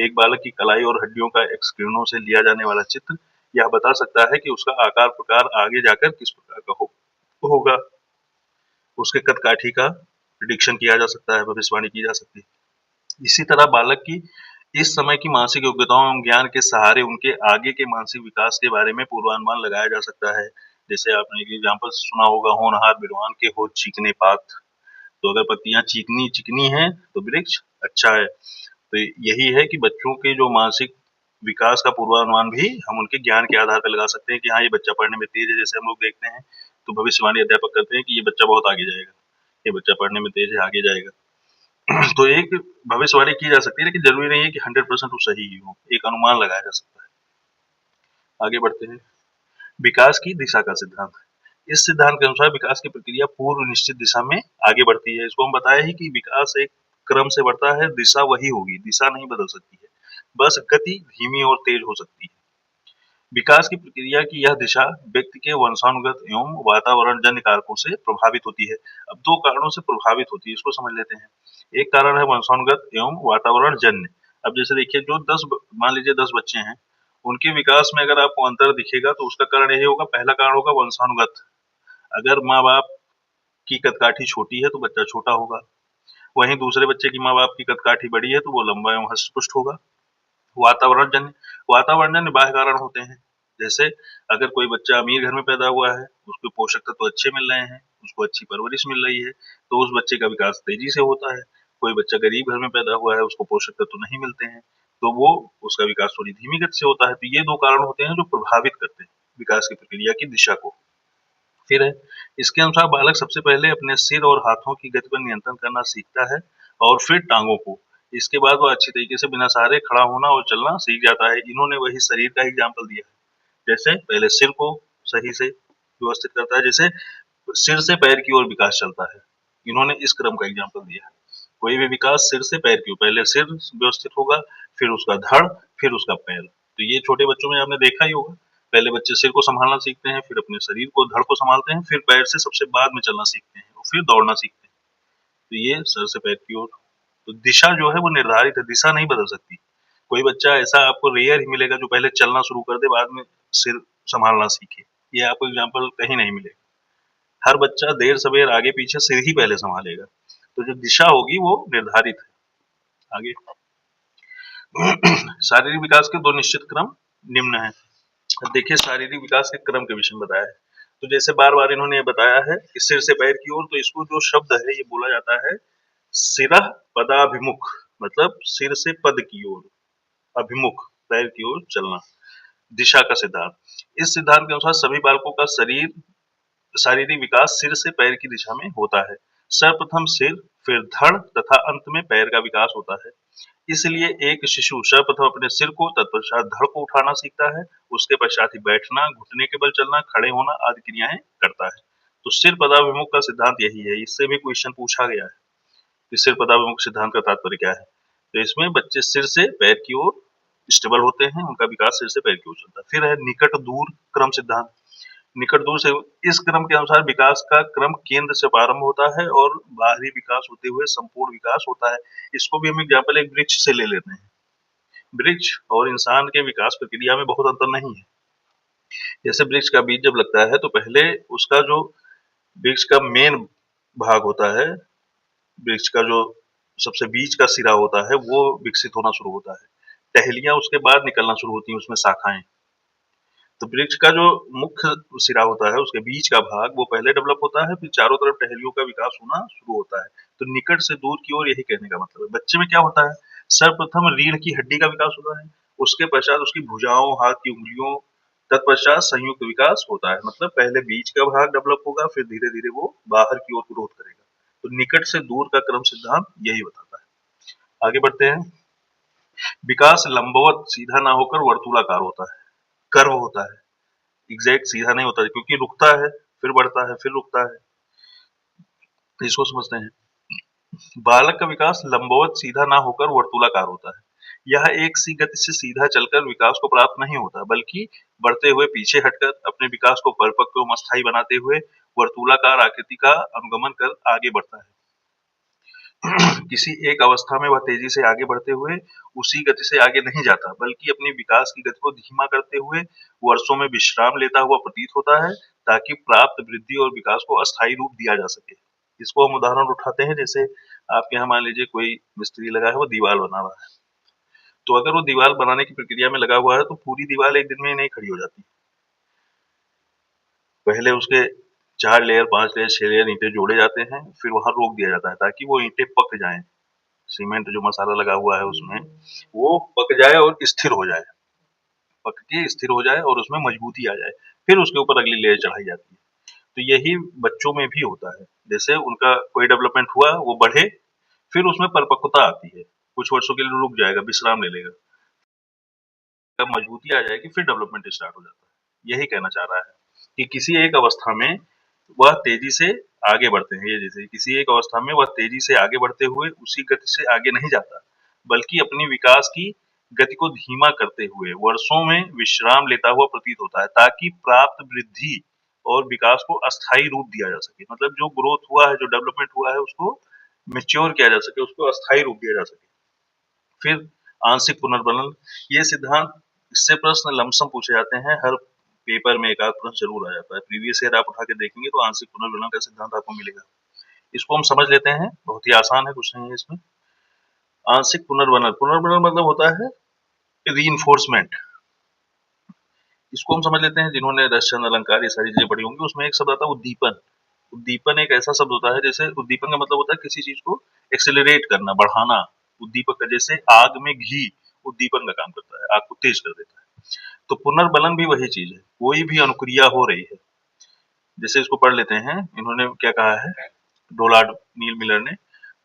एक बालक की कलाई और हड्डियों का एक्स किरणों से लिया जाने वाला चित्र यह बता सकता है कि उसका आकार प्रकार आगे जाकर किस प्रकार का होगा। उसके कद काठी का प्रिडिक्शन किया जा सकता है, भविष्यवाणी की जा सकती है। इसी तरह बालक की इस समय की मानसिक योग्यताओं एवं ज्ञान के सहारे उनके आगे के मानसिक विकास के बारे में पूर्वानुमान लगाया जा सकता है। जैसे आपने एक एग्जाम्पल सुना होगा, होनहार विद्वान के होत चिकने पात। तो अगर पत्तियां चिकनी चिकनी हैं तो वृक्ष अच्छा है। तो यही है कि बच्चों के जो मानसिक विकास का पूर्वानुमान भी हम उनके ज्ञान के आधार पर लगा सकते हैं कि हाँ, ये बच्चा पढ़ने में तेज है। जैसे हम लोग देखते हैं तो भविष्यवाणी अध्यापक करते हैं कि ये बच्चा बहुत आगे जाएगा, ये बच्चा पढ़ने में तेज है, आगे जाएगा। तो एक भविष्यवाणी की जा सकती है, लेकिन जरूरी नहीं है कि 100% वो सही ही हो, एक अनुमान लगाया जा सकता है। आगे बढ़ते हैं। विकास की दिशा का सिद्धांत। इस सिद्धांत के अनुसार विकास की प्रक्रिया पूर्व निश्चित दिशा में आगे बढ़ती है। इसको हम बताया ही कि विकास एक क्रम से बढ़ता है, दिशा वही होगी, दिशा नहीं बदल सकती है, बस गति धीमी और तेज हो सकती है। विकास की प्रक्रिया की यह दिशा व्यक्ति के वंशानुगत एवं वातावरण जन्य कारकों से प्रभावित होती है। अब दो कारणों से प्रभावित होती है, इसको समझ लेते हैं। एक कारण है वंशानुगत एवं वातावरण जन्य। अब जैसे देखिए, जो मान लीजिए 10 बच्चे हैं, उनके विकास में अगर आपको अंतर दिखेगा तो उसका कारण यही होगा। पहला कारण होगा वंशानुगत। अगर माँ बाप की कदकाठी छोटी है तो बच्चा छोटा होगा, वहीं दूसरे बच्चे की माँ बाप की कदकाठी बड़ी है तो वो लंबा एवं हष्ट-पुष्ट होगा। वातावरण जन्य बाह्य कारण होते हैं। जैसे अगर कोई बच्चा अमीर घर में पैदा हुआ है, उसको पोषक तत्व अच्छे मिल रहे हैं, उसको अच्छी परवरिश मिल रही है, तो उस बच्चे का विकास तेजी से होता है। कोई बच्चा गरीब घर में पैदा हुआ है, उसको पोषक तत्व नहीं मिलते हैं, तो वो उसका विकास थोड़ी धीमी गति से होता है। तो ये दो कारण होते हैं जो प्रभावित करते हैं विकास की प्रक्रिया की दिशा को। फिर है, इसके अनुसार बालक सबसे पहले अपने सिर और हाथों की गति पर नियंत्रण करना सीखता है और फिर टांगों को। इसके बाद वह अच्छी तरीके से बिना सहारे खड़ा होना और चलना सीख जाता है। इन्होंने वही शरीर का एग्जाम्पल दिया है। जैसे पहले सिर को सही से व्यवस्थित करता है, जैसे सिर से पैर की ओर विकास चलता है। इन्होंने इस क्रम का एग्जाम्पल दिया है। कोई भी विकास सिर से पैर की ओर, पहले सिर व्यवस्थित होगा, फिर उसका धड़, फिर उसका पैर। तो ये छोटे बच्चों में आपने देखा ही होगा, पहले बच्चे सिर को संभालना सीखते हैं, फिर अपने शरीर को, धड़ को संभालते हैं, फिर पैर से सबसे बाद में चलना सीखते हैं और फिर दौड़ना सीखते हैं। तो ये सर से पैर की ओर। तो दिशा जो है वो निर्धारित है, दिशा नहीं बदल सकती। कोई बच्चा ऐसा आपको रेयर ही मिलेगा जो पहले चलना शुरू कर दे, बाद में सिर संभालना सीखे। ये आपको एग्जाम्पल कहीं नहीं मिलेगा। हर बच्चा देर सवेर आगे पीछे सिर ही पहले संभालेगा। तो जो दिशा होगी वो निर्धारित है। आगे शारीरिक विकास के दो निश्चित क्रम निम्न है। देखिए शारीरिक विकास के क्रम के विषय में बताया है। तो जैसे बार बार इन्होंने ये बताया है कि सिर से पैर की ओर, तो इसको जो शब्द है ये बोला जाता है सिरः पदाभिमुख, मतलब सिर से पद की ओर, अभिमुख पैर की ओर चलना, दिशा का सिद्धांत। इस सिद्धांत के अनुसार सभी बालकों का शारीरिक विकास सिर से पैर की दिशा में होता है। सर्वप्रथम सिर, फिर धड़ तथा अंत में पैर का विकास होता है। इसलिए एक शिशु सर्वप्रथम अपने सिर को, तत्पश्चात धड़ को उठाना सीखता है, उसके पश्चात ही बैठना, घुटने के बल चलना, खड़े होना आदि क्रियाएं करता है। तो सिर पदाभिमुख का सिद्धांत यही है। इससे भी क्वेश्चन पूछा गया है कि सिर पदाभिमुख सिद्धांत का तात्पर्य क्या है। तो इसमें बच्चे सिर से पैर की ओर स्टेबल होते हैं, उनका विकास सिर से पैर की ओर चलता है। फिर है निकट दूर क्रम सिद्धांत। निकट दूर से, इस क्रम के अनुसार विकास का क्रम केंद्र से प्रारंभ होता है और बाहरी विकास होते हुए संपूर्ण विकास होता है। इसको भी हम एग्जाम्पल एक वृक्ष से ले लेते हैं। वृक्ष और इंसान के विकास प्रक्रिया में बहुत अंतर नहीं है। जैसे वृक्ष का बीज जब लगता है तो पहले उसका जो वृक्ष का मेन भाग होता है, वृक्ष का जो सबसे बीज का सिरा होता है वो विकसित होना शुरू होता है। टहलियां उसके बाद निकलना शुरू होती हैं, उसमें शाखाएं। तो वृक्ष का जो मुख्य सिरा होता है, उसके बीच का भाग, वो पहले डेवलप होता है, फिर चारों तरफ टहनियों का विकास होना शुरू होता है। तो निकट से दूर की ओर, यही कहने का मतलब है। बच्चे में क्या होता है, सर्वप्रथम रीढ़ की हड्डी का विकास होता है, उसके पश्चात उसकी भुजाओं, हाथ की उंगलियों, तत्पश्चात संयुक्त विकास होता है। मतलब पहले बीच का भाग डेवलप होगा, फिर धीरे धीरे वो बाहर की ओर ग्रोथ करेगा। तो निकट से दूर का क्रम सिद्धांत यही बताता है। आगे बढ़ते हैं। विकास लंबवत सीधा ना होकर वर्तुलाकार होता है, कर्व होता है। एग्जैक्ट सीधा नहीं होता, क्योंकि रुकता है, फिर बढ़ता है, फिर रुकता है। इसको समझते हैं। बालक का विकास लंबवत सीधा ना होकर वर्तुलाकार होता है। यह एक सी गति से सीधा चलकर विकास को प्राप्त नहीं होता, बल्कि बढ़ते हुए पीछे हटकर अपने विकास को परिपक्व एवं अस्थायी बनाते हुए वर्तुलाकार आकृति का अनुगमन कर आगे बढ़ता है। किसी एक अवस्था में वह तेजी से आगे बढ़ते हुए उसी गति से आगे नहीं जाता, बल्कि अपनी विकास की गति को धीमा करते हुए वर्षों में विश्राम लेता हुआ प्रतीत होता है, ताकि प्राप्त वृद्धि और विकास को अस्थायी रूप दिया जा सके। इसको हम उदाहरण उठाते हैं, जैसे आपके यहाँ मान लीजिए कोई मिस्त्री लगा है, वो दीवार बना रहा है। तो अगर वो दीवार बनाने की प्रक्रिया में लगा हुआ है तो पूरी दीवार एक दिन में नहीं खड़ी हो जाती। पहले उसके 4 लेयर, 5 लेयर, 6 लेयर ईंटें जोड़े जाते हैं, फिर वहां रोक दिया जाता है ताकि वो ईंटें पक जाएं। सीमेंट जो मसाला लगा हुआ है उसमें वो पक जाए और स्थिर हो जाए, पक के स्थिर हो जाए और उसमें मजबूती आ जाए, फिर उसके ऊपर अगली लेयर चढ़ाई जाती है। तो यही बच्चों में भी होता है। जैसे उनका कोई डेवलपमेंट हुआ, वो बढ़े, फिर उसमें परिपक्वता आती है, कुछ वर्षों के लिए रुक जाएगा, विश्राम ले लेगा, जब मजबूती आ जाएगी फिर डेवलपमेंट स्टार्ट हो जाता है। यही कहना चाह रहा है कि किसी एक अवस्था में वह तेजी से आगे बढ़ते हैं। ये जैसे किसी एक अवस्था में वह तेजी से आगे बढ़ते हुए उसी गति से आगे नहीं जाता, बल्कि अपनी विकास की गति को धीमा करते हुए वर्षों में विश्राम लेता हुआ प्रतीत होता है, ताकि प्राप्त वृद्धि और विकास को अस्थायी रूप दिया जा सके। मतलब जो ग्रोथ हुआ है, जो डेवलपमेंट हुआ है, उसको मेच्योर किया जा सके, उसको अस्थायी रूप दिया जा सके। फिर आंशिक पुनर्बलन, ये सिद्धांत, इससे प्रश्न लमसम पूछे जाते हैं, हर पेपर में एक आध प्रश्न जरूर आ जाता है। प्रीवियस ईयर आप उठा के देखेंगे तो आंशिक पुनर्बलन का सिद्धांत आपको मिलेगा। इसको हम समझ लेते हैं, बहुत ही आसान है, कुछ नहीं है इसमें। आंशिक पुनर्बलन, पुनर्बलन मतलब होता है रीइंफोर्समेंट। इसको हम समझ लेते हैं, जिन्होंने रसचंद अलंकार ये सारी चीजें पढ़ी होंगी, उसमें एक शब्द आता है उद्दीपन। उद्दीपन एक ऐसा शब्द होता है, जैसे उद्दीपन का मतलब होता है किसी चीज को एक्सेलरेट करना, बढ़ाना। उद्दीपक का, जैसे आग में घी उद्दीपन का काम करता है, आग को तेज कर देता है। तो पुनर्बलन भी वही चीज है। कोई भी अनुक्रिया हो रही है, जैसे इसको पढ़ लेते हैं, इन्होंने क्या कहा है डोनाल्ड नील मिलर ने।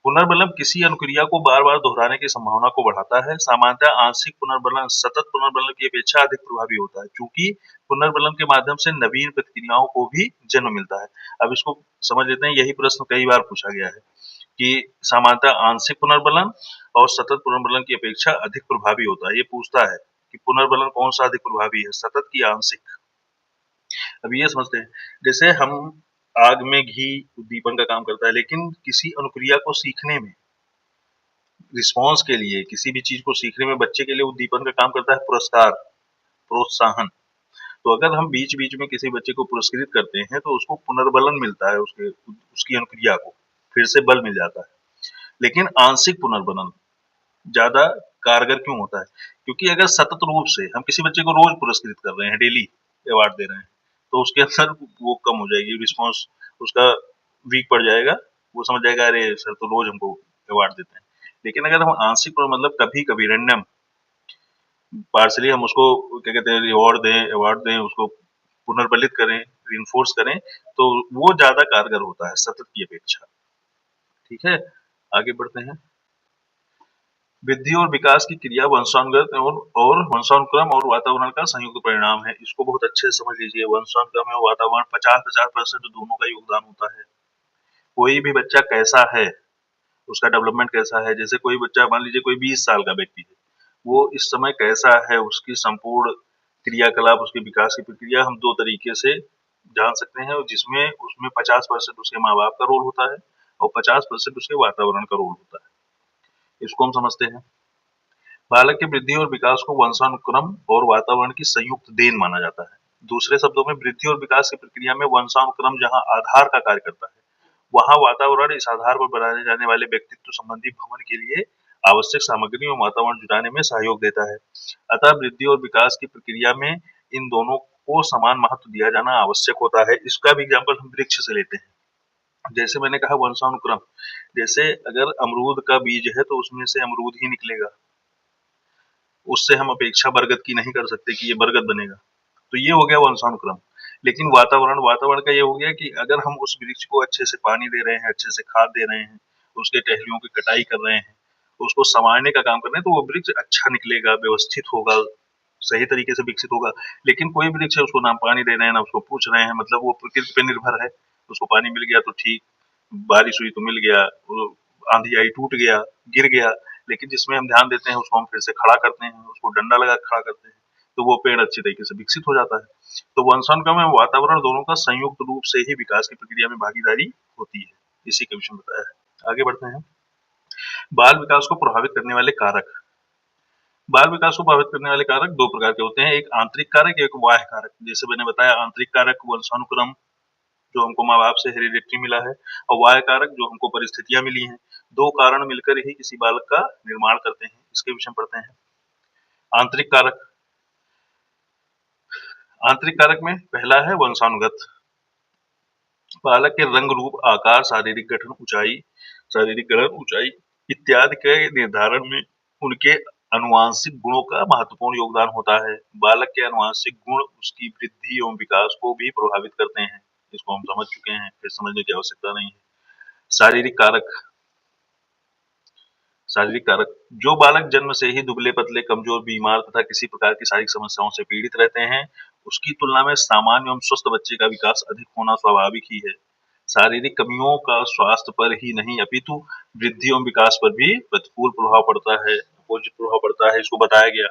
पुनर्बलन किसी अनुक्रिया को बार-बार दोहराने की संभावना को बढ़ाता है। सामान्यतः आंशिक पुनर्बलन सतत पुनर्बलन की अपेक्षा अधिक प्रभावी होता है, क्योंकि पुनर्बलन के माध्यम से नवीन प्रतिक्रियाओं को भी जन्म मिलता है। अब इसको समझ लेते हैं, यही प्रश्न कई बार पूछा गया है कि सामान्यतः आंशिक पुनर्बलन और सतत पुनर्बलन की अपेक्षा अधिक प्रभावी होता है। ये पूछता है कि पुनर्बलन कौन सा अधिक प्रभावी है, सतत की आंशिक। अब ये समझते हैं, जैसे हम आग में घी उद्दीपन का काम करता है, लेकिन किसी अनुक्रिया को सीखने में, रिस्पॉन्स के लिए, किसी भी चीज को सीखने में बच्चे के लिए उद्दीपन का काम करता है पुरस्कार, प्रोत्साहन। तो अगर हम बीच बीच में किसी बच्चे को पुरस्कृत करते हैं तो उसको पुनर्बलन मिलता है, उसकी अनुक्रिया को फिर से बल मिल जाता है। लेकिन आंशिक पुनर्बलन ज्यादा कारगर क्यों होता है? क्योंकि अगर सतत रूप से हम किसी बच्चे को रोज पुरस्कृत कर रहे हैं, डेली अवार्ड दे रहे हैं, तो उसके अंदर वो कम हो जाएगी, रिस्पॉन्स उसका वीक पड़ जाएगा। वो समझ जाएगा अरे सर तो रोज हमको अवार्ड देते हैं। लेकिन अगर हम आंशिक मतलब कभी कभी रैंडम पार्सली हम उसको क्या कहते हैं अवार्ड दें, उसको पुनर्बलित करें, रिइंफोर्स करें, तो वो ज्यादा कारगर होता है सतत की अपेक्षा। ठीक है, आगे बढ़ते हैं। वृद्धि और विकास की क्रिया वंशानुगत और वंशानुक्रम और वातावरण का संयुक्त परिणाम है। इसको बहुत अच्छे से समझ लीजिए। वंशानुक्रम और वातावरण 50-50% दोनों का योगदान होता है। कोई भी बच्चा कैसा है, उसका डेवलपमेंट कैसा है, जैसे कोई बच्चा मान लीजिए कोई 20 साल का व्यक्ति है, वो इस समय कैसा है, उसकी संपूर्ण क्रियाकलाप, उसके विकास की प्रक्रिया हम दो तरीके से जान सकते हैं, और जिसमें उसमें 50% उसके माँ बाप का रोल होता है और 50% उसके वातावरण का रोल होता है। इसको हम समझते हैं। बालक की वृद्धि और विकास को वंशानुक्रम और वातावरण की संयुक्त देन माना जाता है। दूसरे शब्दों में वृद्धि और विकास की प्रक्रिया में वंशानुक्रम जहाँ आधार का कार्य करता है, वहाँ वातावरण इस आधार पर बनाए जाने वाले व्यक्तित्व संबंधी भवन के लिए आवश्यक सामग्री और वातावरण जुटाने में सहयोग देता है। अतः वृद्धि और विकास की प्रक्रिया में इन दोनों को समान महत्व दिया जाना आवश्यक होता है। इसका भी एग्जाम्पल हम वृक्ष से लेते हैं। जैसे मैंने कहा वंशानुक्रम, जैसे अगर अमरूद का बीज है तो उसमें से अमरूद ही निकलेगा, उससे हम अपेक्षा बरगद की नहीं कर सकते कि ये बरगद बनेगा। तो ये हो गया वंशानुक्रम। लेकिन वातावरण का ये हो गया कि अगर हम उस वृक्ष को अच्छे से पानी दे रहे हैं, अच्छे से खाद दे रहे हैं, उसके टहनियों की कटाई कर रहे हैं, उसको संवारने का काम कर रहे हैं, तो वो वृक्ष अच्छा निकलेगा, व्यवस्थित होगा, सही तरीके से विकसित होगा। लेकिन कोई वृक्ष है, उसको ना पानी दे रहे हैं, ना उसको पूछ रहे हैं, मतलब वो प्रकृति पे निर्भर है, उसको पानी मिल गया तो ठीक, बारिश हुई तो मिल गया, आंधी आई टूट गया, गिर गया। लेकिन जिसमें हम ध्यान देते हैं उसको हम फिर से खड़ा करते हैं, उसको डंडा लगा खड़ा करते हैं, तो वो पेड़ अच्छी तरीके से विकसित हो जाता है। तो वंशानुक्रम एवं वातावरण दोनों का संयुक्त रूप से ही विकास की प्रक्रिया में भागीदारी होती है। इसी के विषय में बताया है। आगे बढ़ते हैं। बाल विकास को प्रभावित करने वाले कारक। बाल विकास को प्रभावित करने वाले कारक दो प्रकार के होते हैं, एक आंतरिक कारक, एक बाह्य कारक। जैसे मैंने बताया, आंतरिक कारक वंशानुक्रम जो हमको माँ बाप से हेरिडिटरी मिला है, और बाह्य कारक जो हमको परिस्थितियां मिली हैं। दो कारण मिलकर ही किसी बालक का निर्माण करते हैं। इसके विषय में पढ़ते हैं। आंतरिक कारक। आंतरिक कारक में पहला है वंशानुगत। बालक के रंग, रूप, आकार, शारीरिक गठन, ऊंचाई इत्यादि के निर्धारण में उनके अनुवांशिक गुणों का महत्वपूर्ण योगदान होता है। बालक के अनुवांशिक गुण उसकी वृद्धि एवं विकास को भी प्रभावित करते हैं। इसको हम समझ चुके हैं, फिर समझने की आवश्यकता नहीं है। शारीरिक कारक। शारीरिक कारक, जो बालक जन्म से ही दुबले पतले, कमजोर, बीमार तथा किसी प्रकार की शारीरिक समस्याओं से पीड़ित रहते हैं, उसकी तुलना में सामान्य एवं स्वस्थ बच्चे का विकास अधिक होना स्वाभाविक ही है। शारीरिक कमियों का स्वास्थ्य पर ही नहीं अपितु वृद्धि एवं विकास पर भी प्रतिकूल प्रभाव पड़ता है, अपोजिट प्रभाव पड़ता है। इसको बताया गया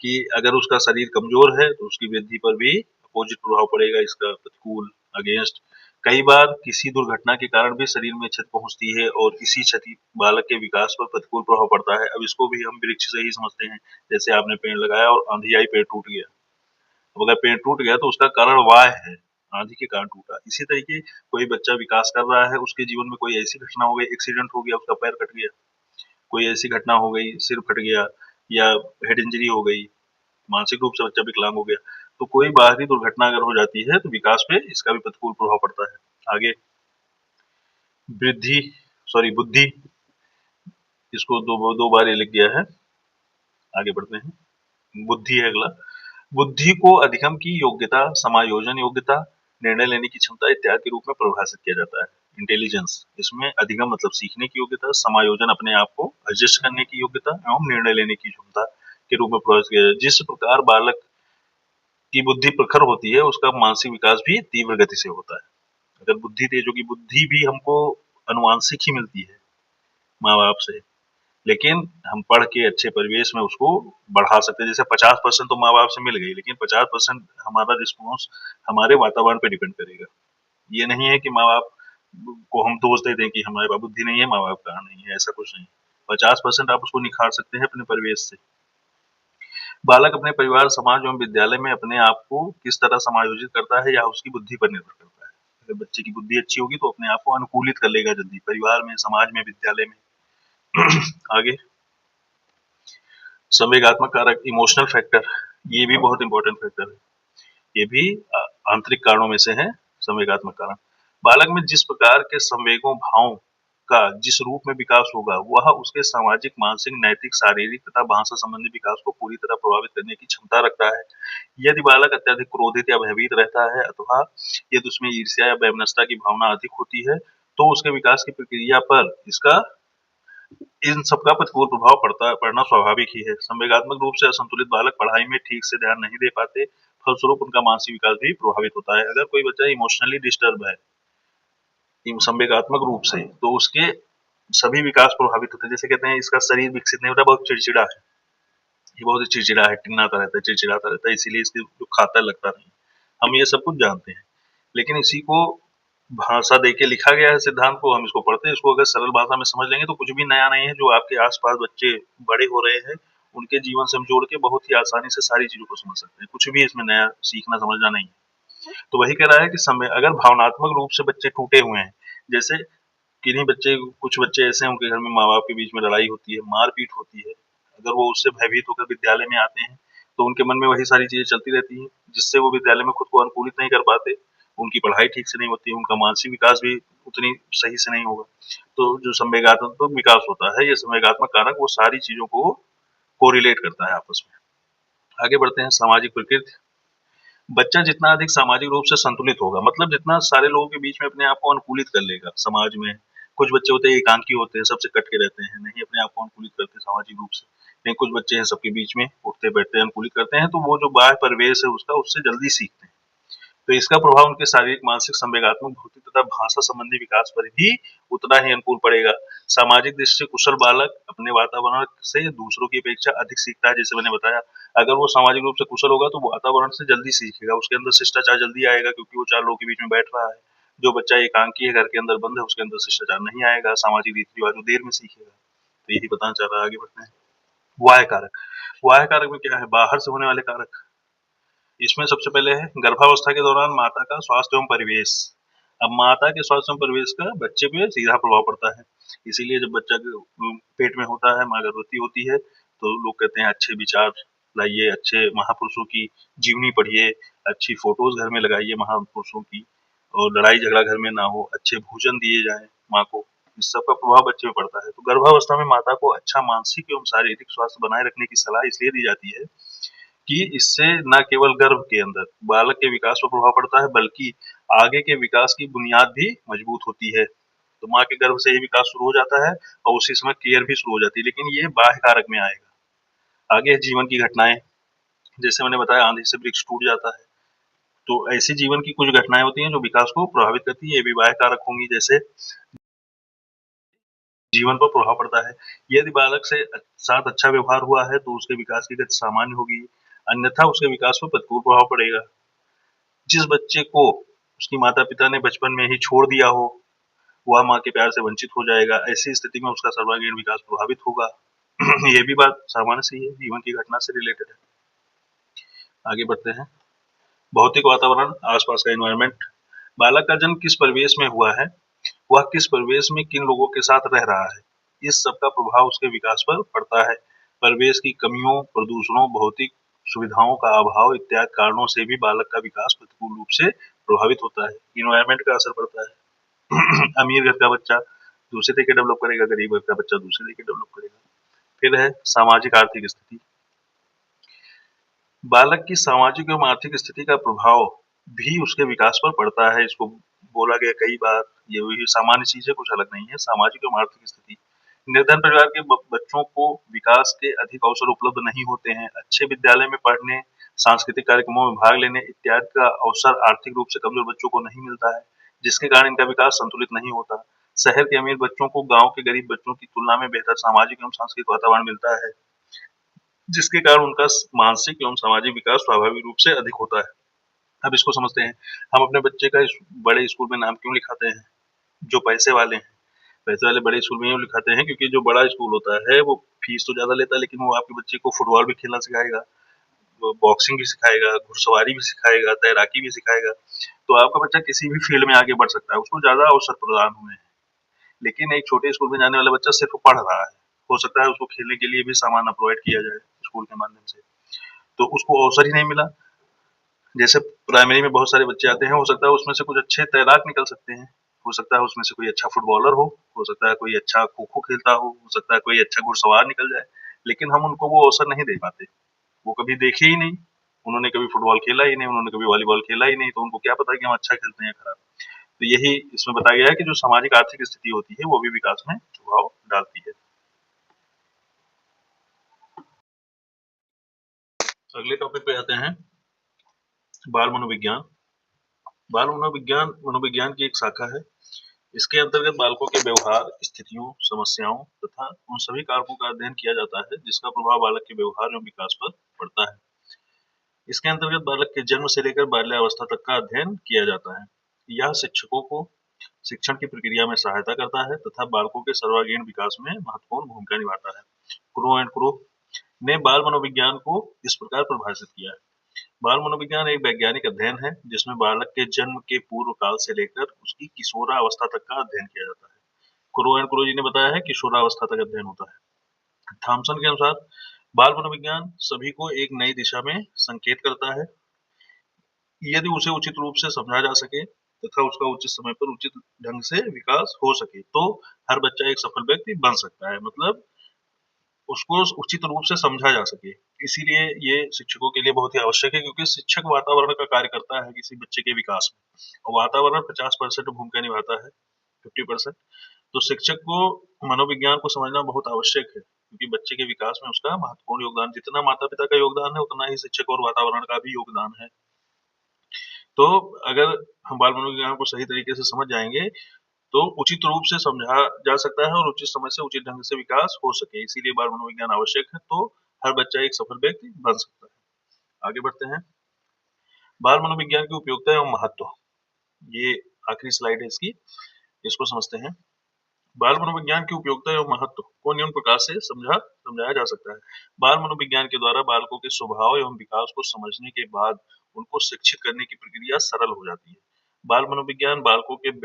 कि अगर उसका शरीर कमजोर है तो उसकी वृद्धि पर भी अपोजिट प्रभाव पड़ेगा, इसका प्रतिकूल, अगेंस्ट। कई बार किसी दुर्घटना के कारण भी शरीर में क्षति पहुंचती है और इसी क्षति बालक के विकास पर प्रतिकूल प्रभाव पड़ता है। अब इसको भी हम वृक्ष से ही समझते हैं। जैसे आपने पेड़ लगाया और आंधी आई, पेड़ टूट गया। अब अगर पेड़ टूट गया तो उसका कारण वाय है, आंधी के कारण टूटा। इसी तरीके कोई बच्चा विकास कर रहा है, उसके जीवन में कोई ऐसी घटना हो गई, एक्सीडेंट हो गया, उसका पैर कट गया, कोई ऐसी घटना हो गई, सिर फट गया या हेड इंजरी हो गई, मानसिक रूप से बच्चा विकलांग हो गया, तो कोई बाहरी दुर्घटना अगर हो जाती है तो विकास पे इसका भी प्रतिकूल प्रभाव पड़ता है। आगे वृद्धि, सॉरी बुद्धि, इसको दो बार ये लिख गया है। आगे बढ़ते हैं। बुद्धि है अगला। बुद्धि को अधिगम की योग्यता, समायोजन योग्यता, निर्णय लेने की क्षमता इत्यादि के रूप में परिभाषित किया जाता है। इंटेलिजेंस, इसमें अधिगम मतलब सीखने की योग्यता, समायोजन अपने आप को एडजस्ट करने की योग्यता एवं निर्णय लेने की क्षमता के रूप में परिभाषित किया जाता है। जिस प्रकार बालक की बुद्धि प्रखर होती है, उसका मानसिक विकास भी तीव्र गति से होता है। अगर बुद्धि तेज होगी, बुद्धि भी हमको अनुवांशिक ही मिलती है माँ बाप से, लेकिन हम पढ़ के अच्छे परिवेश में उसको बढ़ा सकते हैं। जैसे 50% तो माँ बाप से मिल गई, लेकिन 50% हमारा रिस्पॉन्स हमारे वातावरण पे डिपेंड करेगा। ये नहीं है कि माँ बाप को हम दोष दे दें कि हमारे पास बुद्धि नहीं है, माँ बाप का नहीं है, ऐसा कुछ नहीं। 50% आप उसको निखार सकते हैं अपने परिवेश से। बालक अपने परिवार, समाज एवं विद्यालय में अपने आप को किस तरह समायोजित करता है, या उसकी बुद्धि पर निर्भर करता है। अगर बच्चे की बुद्धि अच्छी होगी तो अपने आप को अनुकूलित कर लेगा जल्दी, परिवार में, समाज में, विद्यालय में। आगे संवेगात्मक कारक, इमोशनल फैक्टर, ये भी बहुत इंपॉर्टेंट फैक्टर है। ये भी आंतरिक कारणों में से है संवेगात्मक कारण। बालक में जिस प्रकार के संवेगों, भावों का जिस रूप में विकास होगा, वह उसके सामाजिक, मानसिक, नैतिक, शारीरिक तथा भाषा संबंधी विकास को पूरी तरह प्रभावित करने की क्षमता रखता है। यदि बालक अत्यधिक क्रोधित या भयभीत रहता है, अथवा यदि उसमें ईर्ष्या या वैमनस्यता की भावना अधिक होती है, तो उसके विकास की प्रक्रिया पर इसका इन सबका प्रतिकूल प्रभाव पड़ना स्वाभाविक ही है। संवेगात्मक रूप से असंतुलित बालक पढ़ाई में ठीक से ध्यान नहीं दे पाते, फलस्वरूप उनका मानसिक विकास भी प्रभावित होता है। अगर कोई बच्चा इमोशनली डिस्टर्ब है संवेगात्मक रूप से, तो उसके सभी विकास प्रभावित होते हैं। जैसे कहते हैं इसका शरीर विकसित नहीं होता, बहुत चिड़चिड़ा है, ये बहुत चिड़चिड़ा है, टिन्नाता रहता है, चिड़चिड़ाता रहता है, इसीलिए इसके जो खाता लगता नहीं। हम ये सब कुछ जानते हैं, लेकिन इसी को भाषा देके लिखा गया है सिद्धांत को, हम इसको पढ़ते हैं। इसको अगर सरल भाषा में समझ लेंगे तो कुछ भी नया नहीं है। जो आपके आसपास बच्चे बड़े हो रहे हैं, उनके जीवन से हम जोड़ के बहुत ही आसानी से सारी चीजों को समझ सकते हैं। कुछ भी इसमें नया सीखना समझना नहीं है। तो वही कह रहा है कि समय अगर भावनात्मक रूप से बच्चे टूटे हुए हैं, जैसे किन्हीं बच्चे, कुछ बच्चे ऐसे हैं उनके घर में माँ बाप के बीच में लड़ाई होती है, मारपीट होती है, अगर वो उससे भयभीत होकर विद्यालय में आते हैं तो उनके मन में वही सारी चीजें चलती रहती हैं, जिससे वो विद्यालय में खुद को अनुकूलित नहीं कर पाते, उनकी पढ़ाई ठीक से नहीं होती, उनका मानसिक विकास भी उतनी सही से नहीं होगा। तो जो संवेगात्मक विकास होता है, ये संवेगात्मक कारक वो सारी चीजों को कोरिलेट करता है आपस में। आगे बढ़ते हैं, सामाजिक प्रकृति। बच्चा जितना अधिक सामाजिक रूप से संतुलित होगा, मतलब जितना सारे लोगों के बीच में अपने आप को अनुकूलित कर लेगा समाज में। कुछ बच्चे होते हैं एकांकी होते हैं, सबसे कट के रहते हैं, नहीं अपने आप को अनुकूलित करते सामाजिक रूप से। लेकिन कुछ बच्चे हैं सबके बीच में उठते बैठते हैं, अनुकूलित करते हैं, तो वो जो बाह्य परिवेश है उसका, उससे जल्दी सीखते हैं। तो इसका प्रभाव उनके शारीरिक, मानसिक, संवेगात्मक, भौतिक तथा भाषा संबंधी विकास पर भी उतना ही अनुकूल पड़ेगा। सामाजिक दृष्टि से कुशल बालक अपने वातावरण से दूसरों की अपेक्षा अधिक सीखता है। जैसे मैंने बताया, अगर वो सामाजिक रूप से कुशल होगा तो वो वातावरण से जल्दी सीखेगा, उसके अंदर शिष्टाचार जल्दी आएगा, क्योंकि वो 4 लोगों के बीच में बैठ रहा है। जो बच्चा एकांकी है, घर के अंदर बंद है, उसके अंदर शिष्टाचार नहीं आएगा, सामाजिक रीति रिवाज वो देर में सीखेगा। तो यही बताना चाह रहा है। आगे बढ़ते हैं, वाह्य कारक। वाह्य कारक में क्या है, बाहर से होने वाले कारक। इसमें सबसे पहले है गर्भावस्था के दौरान माता का स्वास्थ्य एवं परिवेश। अब माता के स्वास्थ्य एवं परिवेश का बच्चे पे सीधा प्रभाव पड़ता है। इसीलिए जब बच्चा पेट में होता है, माँ गर्भवती होती है, तो लोग कहते हैं अच्छे विचार लाइए, अच्छे महापुरुषों की जीवनी पढ़िए, अच्छी फोटोज घर में लगाइए महापुरुषों की, और लड़ाई झगड़ा घर में ना हो, अच्छे भोजन दिए जाए माँ को। इस सब का प्रभाव बच्चे में पड़ता है। तो गर्भावस्था में माता को अच्छा मानसिक एवं शारीरिक स्वास्थ्य बनाए रखने की सलाह इसलिए दी जाती है कि इससे न केवल गर्भ के अंदर बालक के विकास पर प्रभाव पड़ता है, बल्कि आगे के विकास की बुनियाद भी मजबूत होती है। तो माँ के गर्भ से ही विकास शुरू हो जाता है और उसी समय केयर भी शुरू हो जाती है। लेकिन ये बाह्य कारक में आएगा। आगे जीवन की घटनाएं, जैसे मैंने बताया आंधी से वृक्ष टूट जाता है, तो ऐसी जीवन की कुछ घटनाएं होती हैं जो विकास को प्रभावित करती है, ये भी बाह्य कारक होंगी। जैसे जीवन पर प्रभाव पड़ता है, यदि बालक से साथ अच्छा व्यवहार हुआ है तो उसके विकास की गति सामान्य होगी, अन्यथा उसके विकास पर प्रतिकूल प्रभाव पड़ेगा। जिस बच्चे को उसकी माता पिता ने बचपन में ही छोड़ दिया हो, वह माँ के प्यार से वंचित हो जाएगा। ऐसी स्थिति में उसका सर्वांगीण विकास प्रभावित होगा। ये भी बात सामान्य सी है, जीवन की घटना से रिलेटेड है। आगे बढ़ते हैं, भौतिक वातावरण, आसपास का एनवायरनमेंट। बालक का जन्म किस परिवेश में हुआ है, वह किस परिवेश में किन लोगों के साथ रह रहा है, इस सब का प्रभाव उसके विकास पर पड़ता है। परिवेश की कमियों, प्रदूषणों, भौतिक सुविधाओं का अभाव इत्यादि कारणों से भी बालक का विकास प्रतिकूल रूप से प्रभावित होता है। इन्वायरमेंट का असर पड़ता है। अमीर घर का बच्चा दूसरे तरीके डेवलप करेगा, गरीब घर का बच्चा दूसरे तरीके डेवलप करेगा। फिर है सामाजिक आर्थिक स्थिति। बालक की सामाजिक एवं आर्थिक स्थिति का प्रभाव भी उसके विकास पर पड़ता है। इसको बोला गया कई बार, ये सामान्य चीज़ है, कुछ अलग नहीं है। सामाजिक एवं आर्थिक स्थिति, निर्धन परिवार के बच्चों को विकास के अधिक अवसर उपलब्ध नहीं होते हैं। अच्छे विद्यालय में पढ़ने, सांस्कृतिक कार्यक्रमों में भाग लेने इत्यादि का अवसर आर्थिक रूप से कमजोर बच्चों को नहीं मिलता है, जिसके कारण इनका विकास संतुलित नहीं होता। शहर के अमीर बच्चों को गांव के गरीब बच्चों की तुलना में बेहतर सामाजिक एवं सांस्कृतिक वातावरण मिलता है, जिसके कारण उनका मानसिक एवं सामाजिक विकास स्वाभाविक रूप से अधिक होता है। अब इसको समझते हैं। हम अपने बच्चे का बड़े स्कूल में नाम क्यों लिखाते हैं? जो पैसे वाले हैं, पैसे वाले बड़े स्कूल में यूँ लिखाते हैं क्योंकि जो बड़ा स्कूल होता है वो फीस तो ज़्यादा लेता है, लेकिन वो आपके बच्चे को फुटबॉल भी खेलना सिखाएगा, वो बॉक्सिंग भी सिखाएगा, घुड़सवारी भी सिखाएगा, तैराकी भी सिखाएगा। तो आपका बच्चा किसी भी फील्ड में आगे बढ़ सकता है, उसको ज़्यादा अवसर प्रदान हुए हैं। लेकिन एक छोटे स्कूल में जाने वाला बच्चा सिर्फ पढ़ रहा है, हो सकता है उसको खेलने के लिए भी सामान प्रोवाइड किया जाए स्कूल के माध्यम से, तो उसको अवसर ही नहीं मिला। जैसे प्राइमरी में बहुत सारे बच्चे आते हैं, हो सकता है उसमें से कुछ अच्छे तैराक निकल सकते हैं, हो सकता है उसमें से कोई अच्छा फुटबॉलर हो सकता है कोई अच्छा खो-खो खेलता हो सकता है कोई अच्छा घुड़सवार निकल जाए, लेकिन हम उनको वो अवसर नहीं दे पाते। वो कभी देखे ही नहीं, उन्होंने कभी फुटबॉल खेला ही नहीं, उन्होंने कभी वॉलीबॉल खेला ही नहीं, तो उनको क्या पता कि हम अच्छा खेलते हैं या खराब। तो यही इसमें बताया गया है कि जो सामाजिक आर्थिक स्थिति होती है, वो भी विकास में प्रभाव डालती है। अगले टॉपिक पे आते हैं, बाल मनोविज्ञान। बाल मनोविज्ञान मनोविज्ञान की एक शाखा है। इसके अंतर्गत बालकों के व्यवहार, स्थितियों, समस्याओं तथा उन सभी कारकों का अध्ययन किया जाता है जिसका प्रभाव बालक के व्यवहार एवं विकास पर पड़ता है। इसके अंतर्गत बालक के जन्म से लेकर बाल्यावस्था तक का अध्ययन किया जाता है। यह शिक्षकों को शिक्षण की प्रक्रिया में सहायता करता है तथा बालकों के सर्वांगीण विकास में महत्वपूर्ण भूमिका निभाता है। क्रो एंड क्रो ने बाल मनोविज्ञान को इस प्रकार परिभाषित किया है। बाल मनोविज्ञान एक वैज्ञानिक अध्ययन है जिसमें बालक के जन्म के पूर्व काल से लेकर उसकी किशोरावस्था तक का अध्ययन किया जाता है। क्रो एंड क्रो जी ने बताया है किशोरावस्था तक अध्ययन होता है। थॉमसन के अनुसार बाल मनोविज्ञान सभी को एक नई दिशा में संकेत करता है यदि उसे उचित रूप से समझा जा सके तथा उसका उचित समय पर उचित ढंग से विकास हो सके तो हर बच्चा एक सफल व्यक्ति बन सकता है। मतलब उसको उचित रूप से समझा जा सके। इसीलिए ये शिक्षकों के लिए बहुत ही आवश्यक है क्योंकि शिक्षक वातावरण का कार्य करता है किसी बच्चे के विकास में और वातावरण 50% भूमिका निभाता है, 50%। तो शिक्षक को मनोविज्ञान को समझना बहुत आवश्यक है क्योंकि बच्चे के विकास में उसका महत्वपूर्ण योगदान, जितना माता पिता का योगदान है उतना ही शिक्षक और वातावरण का भी योगदान है। तो अगर हम बाल मनोविज्ञान को सही तरीके से समझ जाएंगे तो उचित रूप से समझा जा सकता है और उचित समय से उचित ढंग से विकास हो सके, इसीलिए बाल मनोविज्ञान आवश्यक है। तो हर बच्चा एक सफल व्यक्ति बन सकता है। आगे बढ़ते हैं, बाल मनोविज्ञान की उपयोगिता एवं महत्व, ये आखिरी स्लाइड है इसकी, इसको समझते हैं। बाल मनोविज्ञान की उपयोगिता एवं महत्व को निम्न प्रकार से समझाया जा सकता है। बाल मनोविज्ञान के द्वारा बालकों के स्वभाव एवं विकास को समझने के बाद उनको शिक्षित करने की प्रक्रिया सरल हो जाती है। बाल मनोविज्ञान बालकों के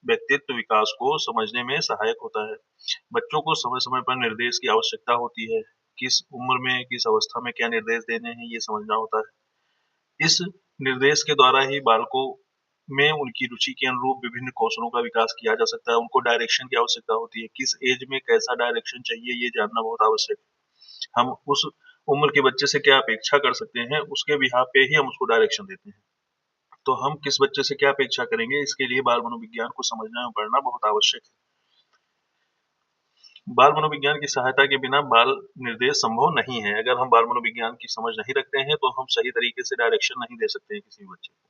व्यक्तित्व विकास को समझने में सहायक होता है। बच्चों को समय समय पर निर्देश की आवश्यकता होती है, किस उम्र में किस अवस्था में क्या निर्देश देने हैं ये समझना होता है। इस निर्देश के द्वारा ही बालकों में उनकी रुचि के अनुरूप विभिन्न कौशलों का विकास किया जा सकता है। उनको डायरेक्शन की आवश्यकता होती है, किस एज में कैसा डायरेक्शन चाहिए ये जानना बहुत आवश्यक है। हम उस उम्र के बच्चे से क्या अपेक्षा कर सकते हैं उसके बिहाफ पे ही हम उसको डायरेक्शन देते हैं। तो हम किस बच्चे से क्या अपेक्षा करेंगे इसके लिए बाल मनोविज्ञान को समझना और पढ़ना बहुत आवश्यक है। बाल मनोविज्ञान की सहायता के बिना बाल निर्देश संभव नहीं है। अगर हम बाल मनोविज्ञान की समझ नहीं रखते हैं तो हम सही तरीके से डायरेक्शन नहीं दे सकते हैं किसी बच्चे को।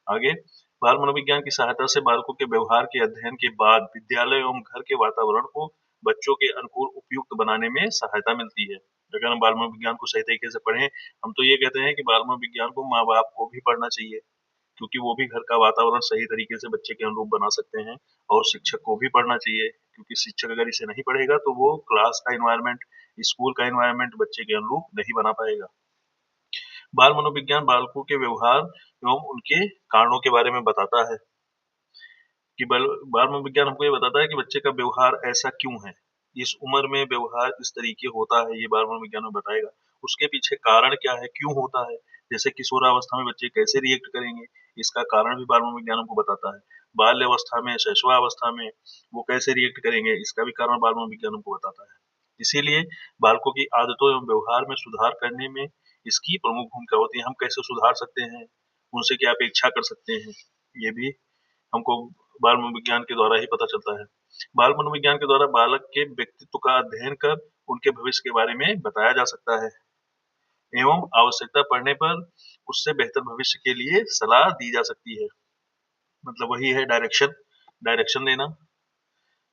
आगे, बाल मनोविज्ञान की सहायता से बालकों के व्यवहार के अध्ययन के बाद विद्यालय एवं घर के वातावरण को बच्चों के अनुकूल उपयुक्त बनाने में सहायता मिलती है। अगर हम बाल मनोविज्ञान को सही तरीके से पढ़ें, हम तो ये कहते हैं कि बाल मनोविज्ञान को माँ बाप को भी पढ़ना चाहिए क्योंकि वो भी घर का वातावरण सही तरीके से बच्चे के अनुरूप बना सकते हैं, और शिक्षक को भी पढ़ना चाहिए क्योंकि शिक्षक अगर इसे नहीं पढ़ेगा तो वो क्लास का एनवायरनमेंट, स्कूल का एनवायरनमेंट बच्चे के अनुरूप नहीं बना पाएगा। बाल मनोविज्ञान बालकों के व्यवहार एवं उनके कारणों के बारे में बताता है कि बाल मनोविज्ञान हमको ये बताता है कि बच्चे का व्यवहार ऐसा क्यों है, इस उम्र में व्यवहार इस तरीके होता है, ये बाल मनोविज्ञान में बताएगा। उसके पीछे कारण क्या है, क्यों होता है, जैसे किशोरावस्था में बच्चे कैसे रिएक्ट करेंगे, इसका कारण भी बाल मनोविज्ञान हमको बताता है। बाल्यावस्था में, शैशवावस्था में वो कैसे रिएक्ट करेंगे, इसका भी कारण बाल मनोविज्ञान हमको बताता है। इसीलिए बालकों की आदतों एवं व्यवहार में सुधार करने में इसकी प्रमुख भूमिका होती है। हम कैसे सुधार सकते हैं, उनसे क्या अपेक्षा कर सकते हैं, ये भी हमको बाल मनोविज्ञान के द्वारा ही पता चलता है। बाल मनोविज्ञान के द्वारा बालक के व्यक्तित्व का अध्ययन कर उनके भविष्य के बारे में बताया जा सकता है एवं आवश्यकता पड़ने पर उससे बेहतर भविष्य के लिए सलाह दी जा सकती है। मतलब वही है डायरेक्शन देना।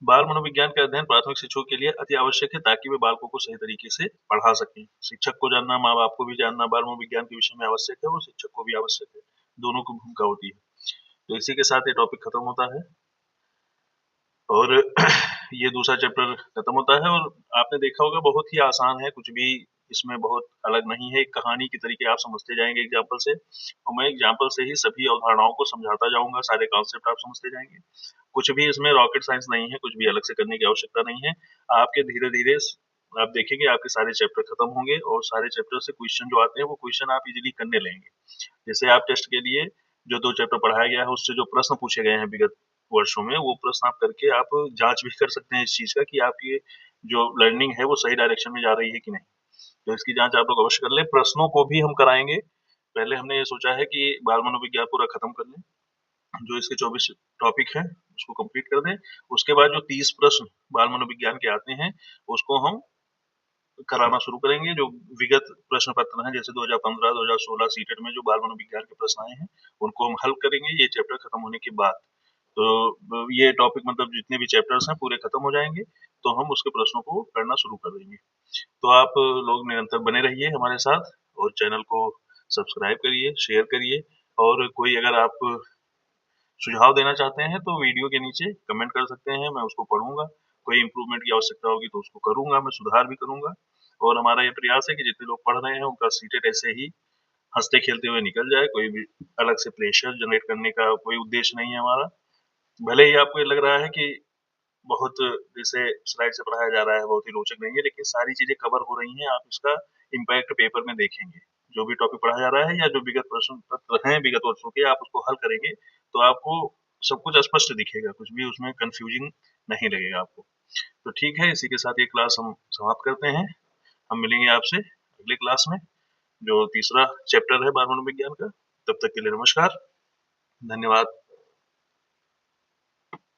बाल मनोविज्ञान का अध्ययन प्राथमिक शिक्षकों के लिए अति आवश्यक है ताकि वे बालकों को सही तरीके से पढ़ा सकें। शिक्षक को जानना, माँ बाप को भी जानना बाल मनोविज्ञान के विषय में आवश्यक है और शिक्षक को भी आवश्यक है। दोनों की भूमिका होती है। तो इसी के साथ ये टॉपिक खत्म होता है और ये दूसरा चैप्टर खत्म होता है। और आपने देखा होगा बहुत ही आसान है, कुछ भी इसमें बहुत अलग नहीं है। एक कहानी के तरीके आप समझते जाएंगे एग्जाम्पल से, और मैं एग्जाम्पल से ही सभी अवधारणाओं को समझाता जाऊंगा, सारे कॉन्सेप्ट आप समझते जाएंगे। कुछ भी इसमें रॉकेट साइंस नहीं है, कुछ भी अलग से करने की आवश्यकता नहीं है। आपके धीरे धीरे आप देखेंगे आपके सारे चैप्टर खत्म होंगे और सारे चैप्टर से क्वेश्चन जो आते हैं वो क्वेश्चन आप इजीली करने लेंगे। जैसे आप टेस्ट के लिए जो 2 चैप्टर पढ़ाया गया है उससे जो प्रश्न पूछे गए हैं विगत वर्षों में, वो प्रश्न आप करके आप जांच भी कर सकते हैं इस चीज का कि आपकी जो लर्निंग है वो सही डायरेक्शन में जा रही है कि नहीं। तो इसकी जांच आप लोग अवश्य कर लें। प्रश्नों को भी हम कराएंगे। पहले हमने ये सोचा है कि बाल मनोविज्ञान पूरा खत्म कर लें, जो इसके 24 टॉपिक हैं उसको कंप्लीट कर दें। उसके बाद जो 30 प्रश्न बाल मनोविज्ञान के आते हैं उसको हम कराना शुरू करेंगे। जो विगत प्रश्न पत्र हैं जैसे 2015 2016 सीटेट में जो बाल मनोविज्ञान के प्रश्न आए हैं उनको हम हल करेंगे ये चैप्टर खत्म होने के बाद। तो ये टॉपिक मतलब जितने भी चैप्टर्स हैं पूरे खत्म हो जाएंगे तो हम उसके प्रश्नों को करना शुरू कर देंगे। तो आप लोग निरंतर बने रहिए हमारे साथ और चैनल को सब्सक्राइब करिए, शेयर करिए। और कोई अगर आप सुझाव देना चाहते हैं तो वीडियो के नीचे कमेंट कर सकते हैं, मैं उसको पढ़ूंगा। कोई इम्प्रूवमेंट की आवश्यकता होगी तो उसको करूंगा, मैं सुधार भी करूंगा। और हमारा ये प्रयास है कि जितने लोग पढ़ रहे हैं उनका सीटेट ऐसे ही हंसते खेलते हुए निकल जाए। कोई भी अलग से प्रेशर जनरेट करने का कोई उद्देश्य नहीं है हमारा। भले ही आपको ये लग रहा है कि बहुत जैसे स्लाइड से पढ़ाया जा रहा है, बहुत ही रोचक नहीं है, लेकिन सारी चीजें कवर हो रही हैं। आप इसका इम्पैक्ट पेपर में देखेंगे। जो भी टॉपिक पढ़ाया जा रहा है या जो विगत प्रश्न पत्र हैं विगत वर्षों के, आप उसको हल करेंगे तो आपको सब कुछ स्पष्ट दिखेगा, कुछ भी उसमें कंफ्यूजिंग नहीं लगेगा आपको। तो ठीक है, इसी के साथ ये क्लास हम समाप्त करते हैं। हम मिलेंगे आपसे अगले क्लास में जो तीसरा चैप्टर है बाल मनोविज्ञान का। तब तक के लिए नमस्कार, धन्यवाद।